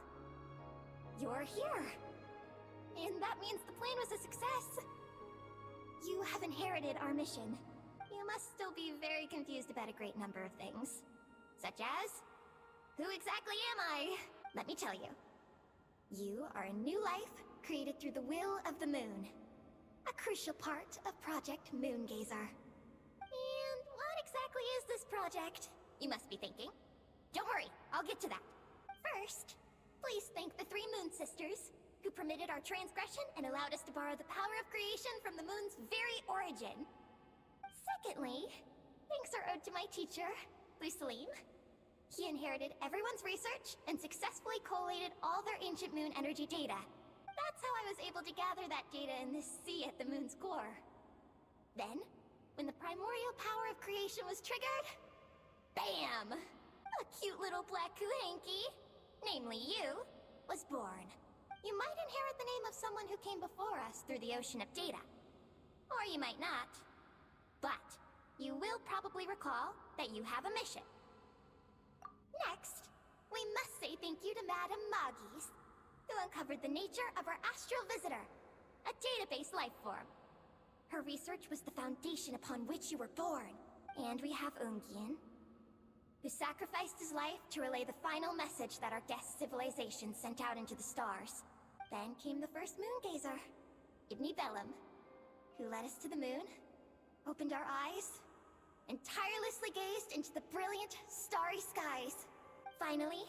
You're here. And that means the plan was a success. You have inherited our mission. You must still be very confused about a great number of things. Such as... Who exactly am I? Let me tell you. You are a new life created through the will of the moon. A crucial part of Project Moongazer. And what exactly is this project? You must be thinking. Don't worry, I'll get to that. First, please thank the 3 Moon Sisters, who permitted our transgression and allowed us to borrow the power of creation from the moon's very origin. Secondly, thanks are owed to my teacher, Lusalim. He inherited everyone's research and successfully collated all their ancient moon energy data. That's how I was able to gather that data in this sea at the moon's core. Then, when the primordial power of creation was triggered, bam! A cute little black kuhanky, namely you, was born. You might inherit the name of someone who came before us through the ocean of data. Or you might not. But, you will probably recall that you have a mission. Next, we must say thank you to Madame Magis, who uncovered the nature of our astral visitor, a database life form. Her research was the foundation upon which you were born. And we have Ungian, who sacrificed his life to relay the final message that our guest civilization sent out into the stars. Then came the first Moongazer, Ibni Bellum, who led us to the moon, opened our eyes, and tirelessly gazed into the brilliant, starry skies. Finally,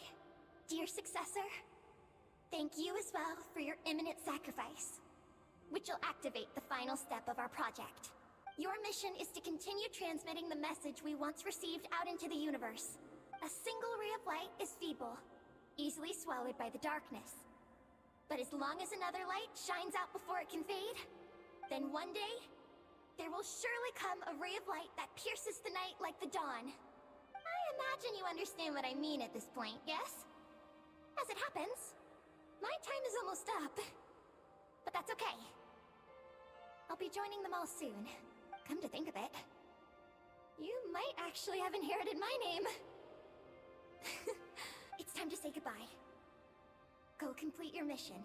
dear successor, thank you as well for your imminent sacrifice, which will activate the final step of our project. Your mission is to continue transmitting the message we once received out into the universe. A single ray of light is feeble, easily swallowed by the darkness. But as long as another light shines out before it can fade, then one day, there will surely come a ray of light that pierces the night like the dawn. I imagine you understand what I mean at this point, yes? As it happens, my time is almost up. But that's okay. I'll be joining them all soon. Come to think of it, you might actually have inherited my name. It's time to say goodbye. Go complete your mission.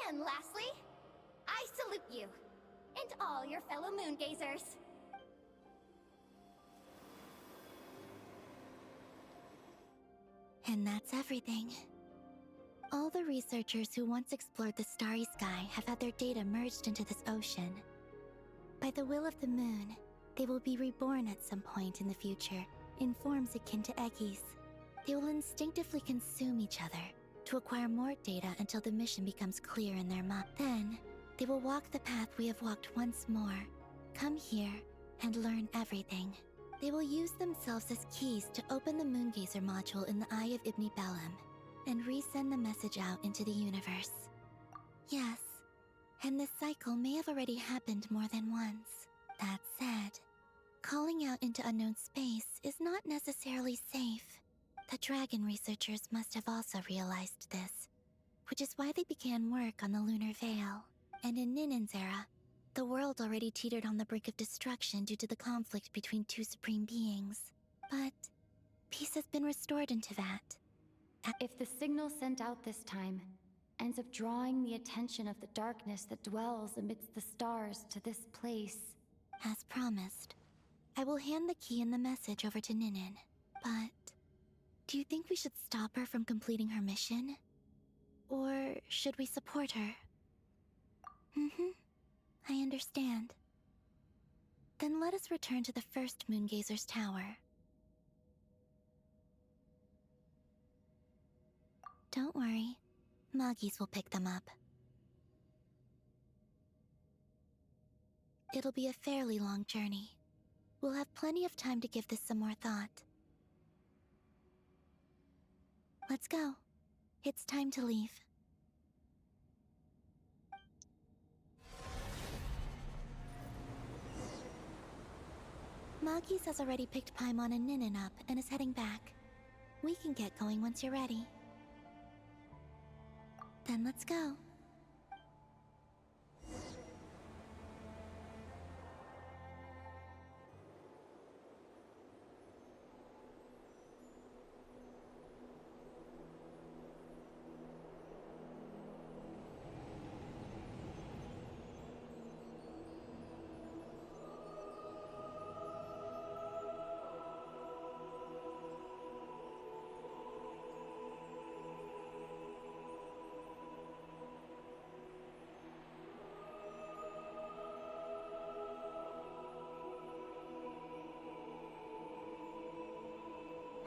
And lastly, I salute you, and all your fellow Moongazers. And that's everything. All the researchers who once explored the starry sky have had their data merged into this ocean. By the will of the moon, they will be reborn at some point in the future in forms akin to eggies. They will instinctively consume each other to acquire more data until the mission becomes clear in their mind. Then, they will walk the path we have walked once more, come here, and learn everything. They will use themselves as keys to open the Moongazer module in the Eye of Ibni Bellum, and resend the message out into the universe. Yes, and this cycle may have already happened more than once. That said, calling out into unknown space is not necessarily safe. The dragon researchers must have also realized this, which is why they began work on the Lunar Veil. And in Ninin's era, The world already teetered on the brink of destruction due to the conflict between two supreme beings. But peace has been restored into that. If the signal sent out this time ends up drawing the attention of the darkness that dwells amidst the stars to this place... As promised, I will hand the key and the message over to Ninin. But do you think we should stop her from completing her mission? Or should we support her? I understand. Then let us return to the first Moongazer's tower. Don't worry, Moggies will pick them up. It'll be a fairly long journey. We'll have plenty of time to give this some more thought. Let's go. It's time to leave. Moggies has already picked Paimon and Ninin up and is heading back. We can get going once you're ready. Then let's go.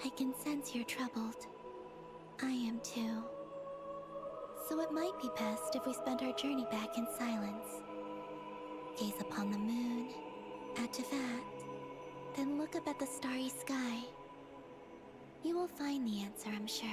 I can sense you're troubled. I am too. So it might be best if we spend our journey back in silence. Gaze upon the moon, add to that, then look up at the starry sky. You will find the answer, I'm sure.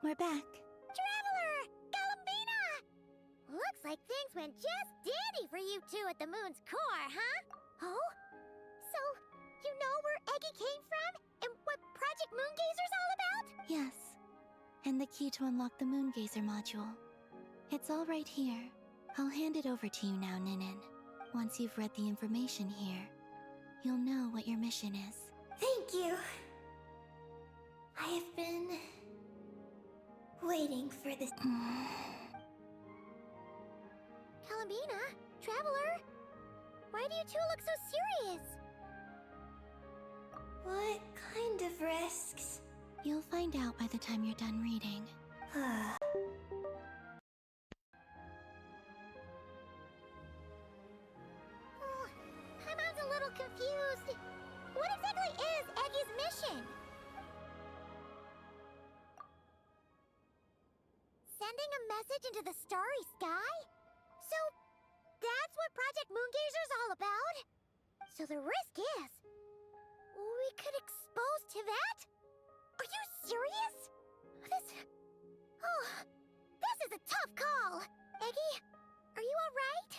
We're back. Traveler! Galambina! Looks like things went just dandy for you two at the moon's core, huh? Oh? So, you know where Eggy came from? And what Project Moongazer's all about? Yes, and the key to unlock the Moongazer module. It's all right here. I'll hand it over to you now, Ninin. Once you've read the information here, you'll know what your mission is. Thank you. I have been waiting for this. Galambina? Traveler? Why do you two look so serious? What kind of risks? You'll find out by the time you're done reading. Paimon's a little confused. What exactly is Eggy's mission? Sending a message into the starry sky? So, that's what Project Moongazer's all about? So the risk is... we We could expose Tevat? Are you serious? This is a tough call. Eggy, are you alright?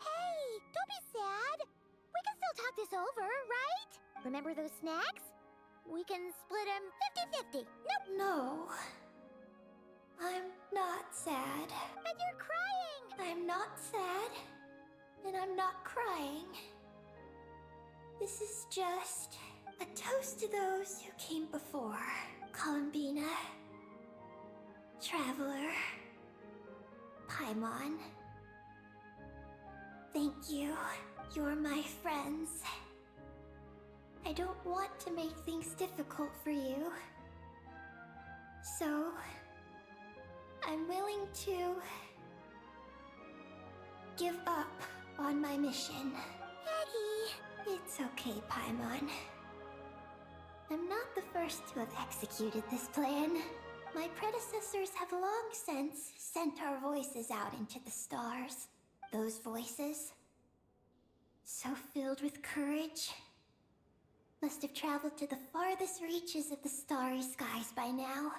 Hey, don't be sad. We can still talk this over, right? Remember those snacks? We can split them 50-50. Nope. No. I'm not sad. And you're crying. I'm not sad. And I'm not crying. This is just a toast to those who came before. Columbina. Traveler. Paimon. Thank you. You're my friends. I don't want to make things difficult for you. So, I'm willing to give up on my mission. Eggy! It's okay, Paimon. I'm not the first to have executed this plan. My predecessors have long since sent our voices out into the stars. Those voices, so filled with courage, must have traveled to the farthest reaches of the starry skies by now.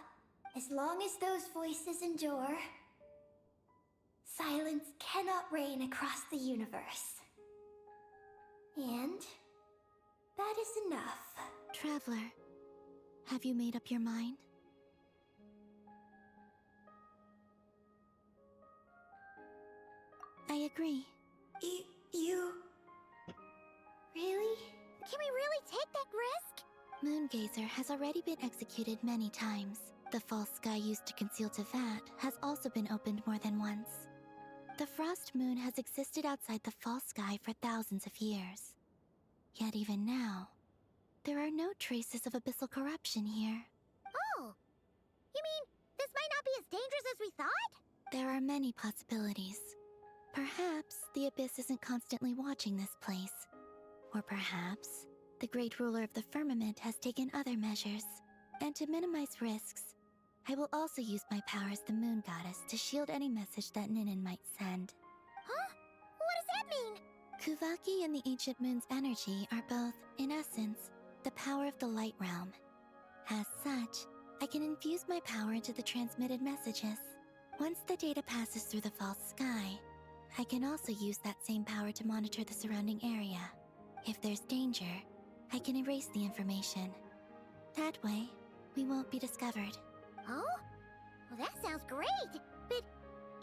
As long as those voices endure, silence cannot reign across the universe. And that is enough. Traveler, have you made up your mind? I agree. You... Really? Can we really take that risk? Moongazer has already been executed many times. The false sky used to conceal Tevat has also been opened more than once. The frost moon has existed outside the false sky for thousands of years. Yet even now, there are no traces of abyssal corruption here. Oh! You mean, this might not be as dangerous as we thought? There are many possibilities. Perhaps the Abyss isn't constantly watching this place. Or perhaps the Great Ruler of the Firmament has taken other measures. And to minimize risks, I will also use my power as the Moon Goddess to shield any message that Ninin might send. Huh? What does that mean? Kuvaki and the Ancient Moon's energy are both, in essence, the power of the Light Realm. As such, I can infuse my power into the transmitted messages. Once the data passes through the false sky, I can also use that same power to monitor the surrounding area. If there's danger, I can erase the information. That way, we won't be discovered. Oh? Well, that sounds great! But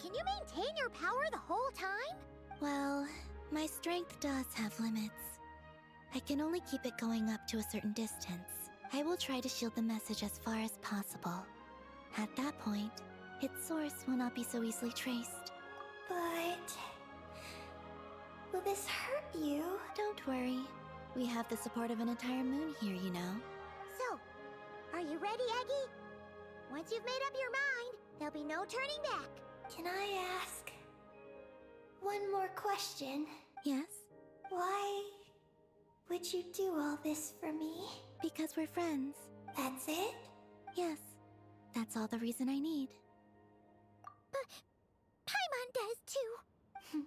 can you maintain your power the whole time? Well, my strength does have limits. I can only keep it going up to a certain distance. I will try to shield the message as far as possible. At that point, its source will not be so easily traced. But... will this hurt you? Don't worry. We have the support of an entire moon here, you know. So, are you ready, Eggy? Once you've made up your mind, there'll be no turning back. Can I ask one more question? Yes? Why would you do all this for me? Because we're friends. That's it? Yes. That's all the reason I need. But Paimon does too.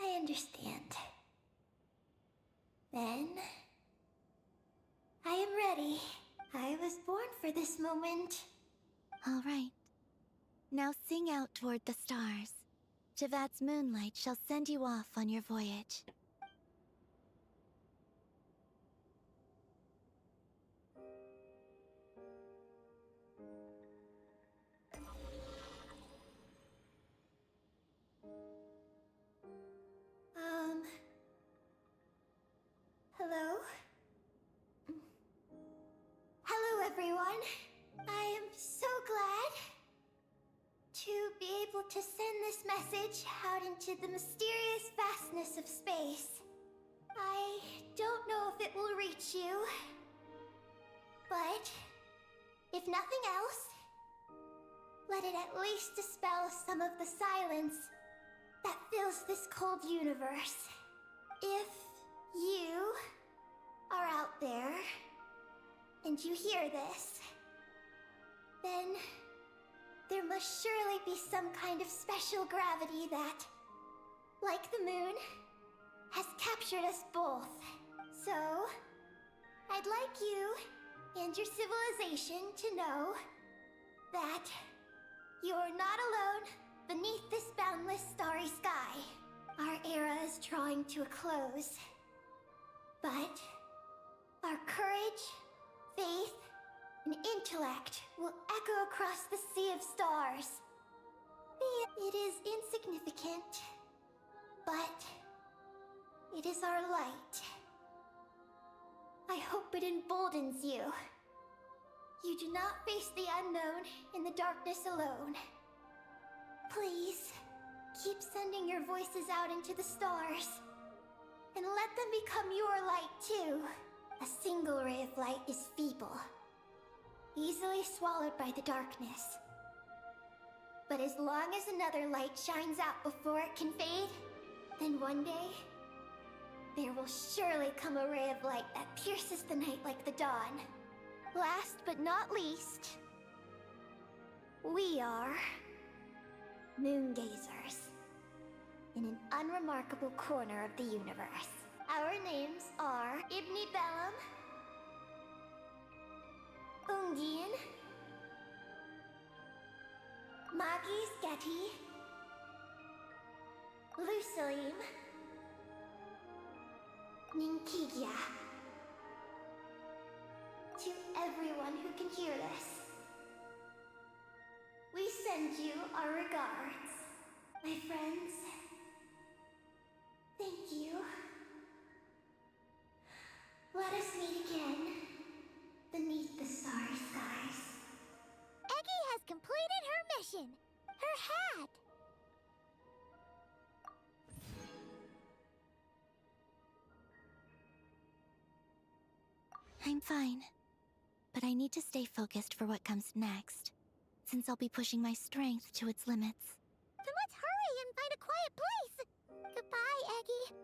I understand. Then... I am ready. I was born for this moment. All right. Now sing out toward the stars. Tevat's moonlight shall send you off on your voyage. Hello? Hello, everyone. I am so glad to be able to send this message out into the mysterious vastness of space. I don't know if it will reach you, but if nothing else, let it at least dispel some of the silence that fills this cold universe. If you are out there and you hear this, then there must surely be some kind of special gravity that, like the moon, has captured us both. So, I'd like you and your civilization to know that you're not alone beneath this boundless starry sky. Our era is drawing to a close. But our courage, faith, and intellect will echo across the sea of stars. It is insignificant, but it is our light. I hope it emboldens you. You do not face the unknown in the darkness alone. Please, keep sending your voices out into the stars, and let them become your light too. A single ray of light is feeble, easily swallowed by the darkness. But as long as another light shines out before it can fade, then one day, there will surely come a ray of light that pierces the night like the dawn. Last but not least, we are moon gazers in an unremarkable corner of the universe. Our names are Ibni Bellum, Ungin, Magis Getty, Lusalim, Ninkigia. To everyone who can hear this, we send you our regards. My friends, thank you. Let us meet again beneath the starry skies. Eggy has completed her mission. Her hat. I'm fine. But I need to stay focused for what comes next, since I'll be pushing my strength to its limits. Then let's hurry and find a quiet place. Goodbye, Eggy.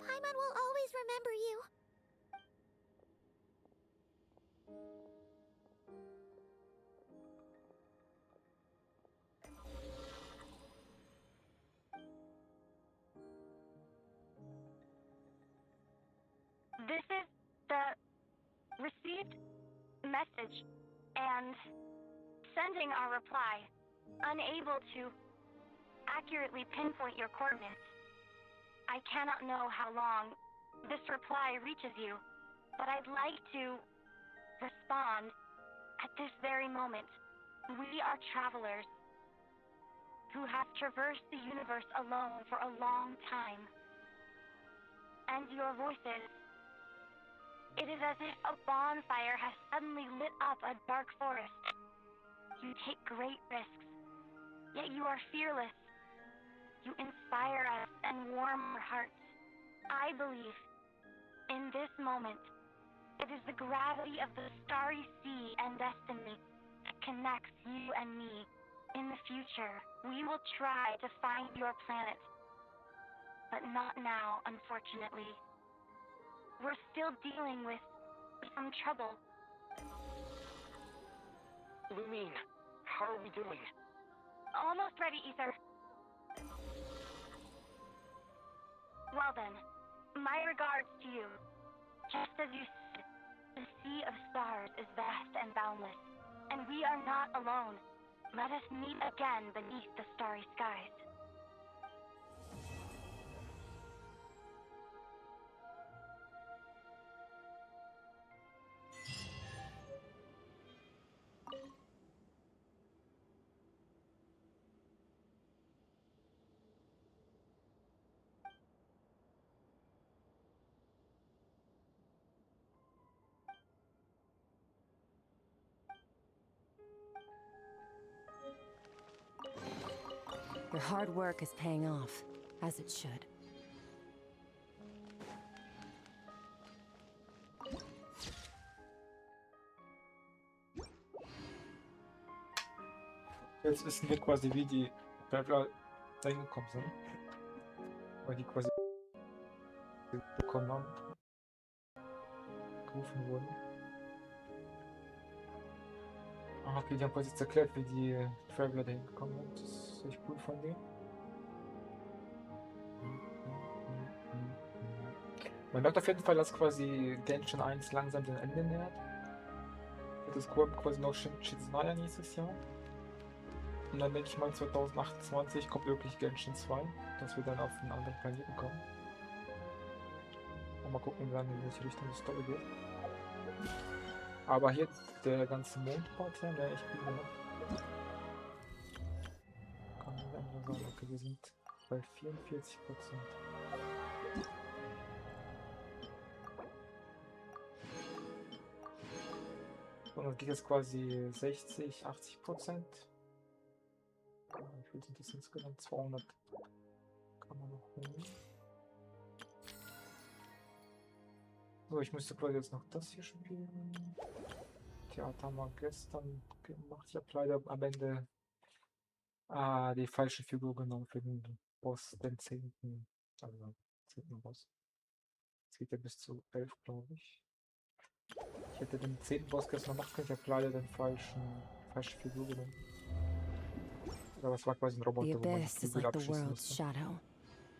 Paimon will always remember you. This is the received message and sending our reply. Unable to accurately pinpoint your coordinates. I cannot know how long this reply reaches you, but I'd like to respond at this very moment. We are travelers who have traversed the universe alone for a long time. And your voices, it is as if a bonfire has suddenly lit up a dark forest. You take great risks, yet you are fearless. You inspire us and warm our hearts. I believe, in this moment, it is the gravity of the starry sea and destiny that connects you and me. In the future, we will try to find your planet, but not now, unfortunately. We're still dealing with some trouble. Lumine, how are we doing? Almost ready, Ether. Well then, my regards to you. Just as you said, the sea of stars is vast and boundless, and we are not alone. Let us meet again beneath the starry skies. Your hard work is paying off, as it should. Jetzt wissen wir quasi, wie die Traveler dahin gekommen sind. Weil die quasi bekommen haben. Gerufen wurden. Ah, okay, die haben quasi jetzt erklärt, wie die Traveler dahin gekommen sind. Das ist echt cool von denen. Man merkt auf jeden Fall, dass quasi Genshin 1 langsam dem Ende nähert. Das kommt quasi noch Shinshinaya nächstes Jahr. Und dann denke ich mal 2028 kommt wirklich Genshin 2, dass wir dann auf einen anderen Planeten kommen. Und mal gucken, dann in welche Richtung die Story geht. Aber hier der ganze Mondpart hier, der echt gut gemacht. Kann man einfach sagen, okay, wir sind bei 44%. Und dann geht jetzt quasi 60, 80%. Wie viel sind das insgesamt? 200 kann man noch holen. So, ich müsste quasi jetzt noch das hier spielen. Theater haben wir gestern gemacht. Ich habe leider am Ende die falsche Figur genommen für den Boss, den 10. Also 10. Boss. Jetzt geht er bis zu 11, glaube ich. Ich hätte den 10. Boss gestern machen können, ich habe leider den falsche Figur genommen. Aber es war quasi ein The Roboter, wo man die abyss is Flügel like the abschießen world's musste. shadow.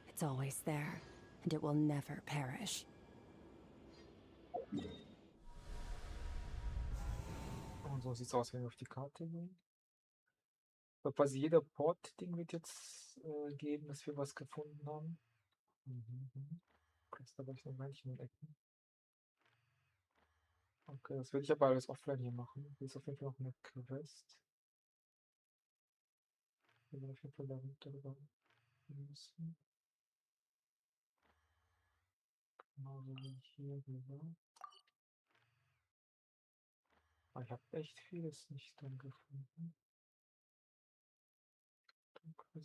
It's always there, and it will never perish. Und so sieht es aus, wenn wir auf die Karte gehen. Aber quasi jeder Port-Ding wird jetzt geben, dass wir was gefunden haben. Okay, da war ich noch gar nicht in den Ecken. Okay, das werde ich aber alles offline hier machen. Hier ist auf jeden Fall noch eine Quest. Wir werden auf jeden Fall darunter müssen. Genauso wie hier rüber. Aber ich habe echt vieles nicht dann gefunden. Ich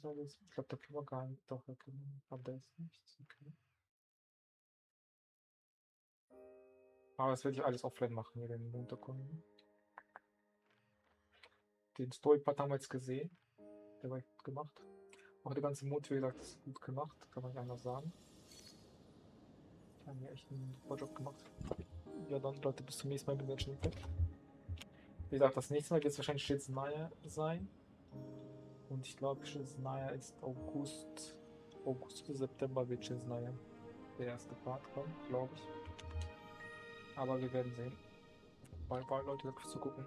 glaube, da können wir gar nicht. Doch, da können wir. Aber da ist nichts. Okay. Aber das werde ich alles offline machen, hier den Unterkunden. Den Story-Part haben wir jetzt gesehen. Der war gut gemacht. Auch der ganze Mond, wie gesagt, ist gut gemacht, kann man nicht anders sagen. Die haben hier echt einen super Job gemacht. Ja, dann Leute, bis zum nächsten Mal mit Genshin Impact. Wie gesagt, das nächste Mal wird es wahrscheinlich Shinshinaya sein. Und ich glaube, Shinshinaya ist August bis September wird Shinshinaya der erste Part kommen, glaube ich. Aber wir werden sehen. Bye bye Leute, danke fürs Zugucken.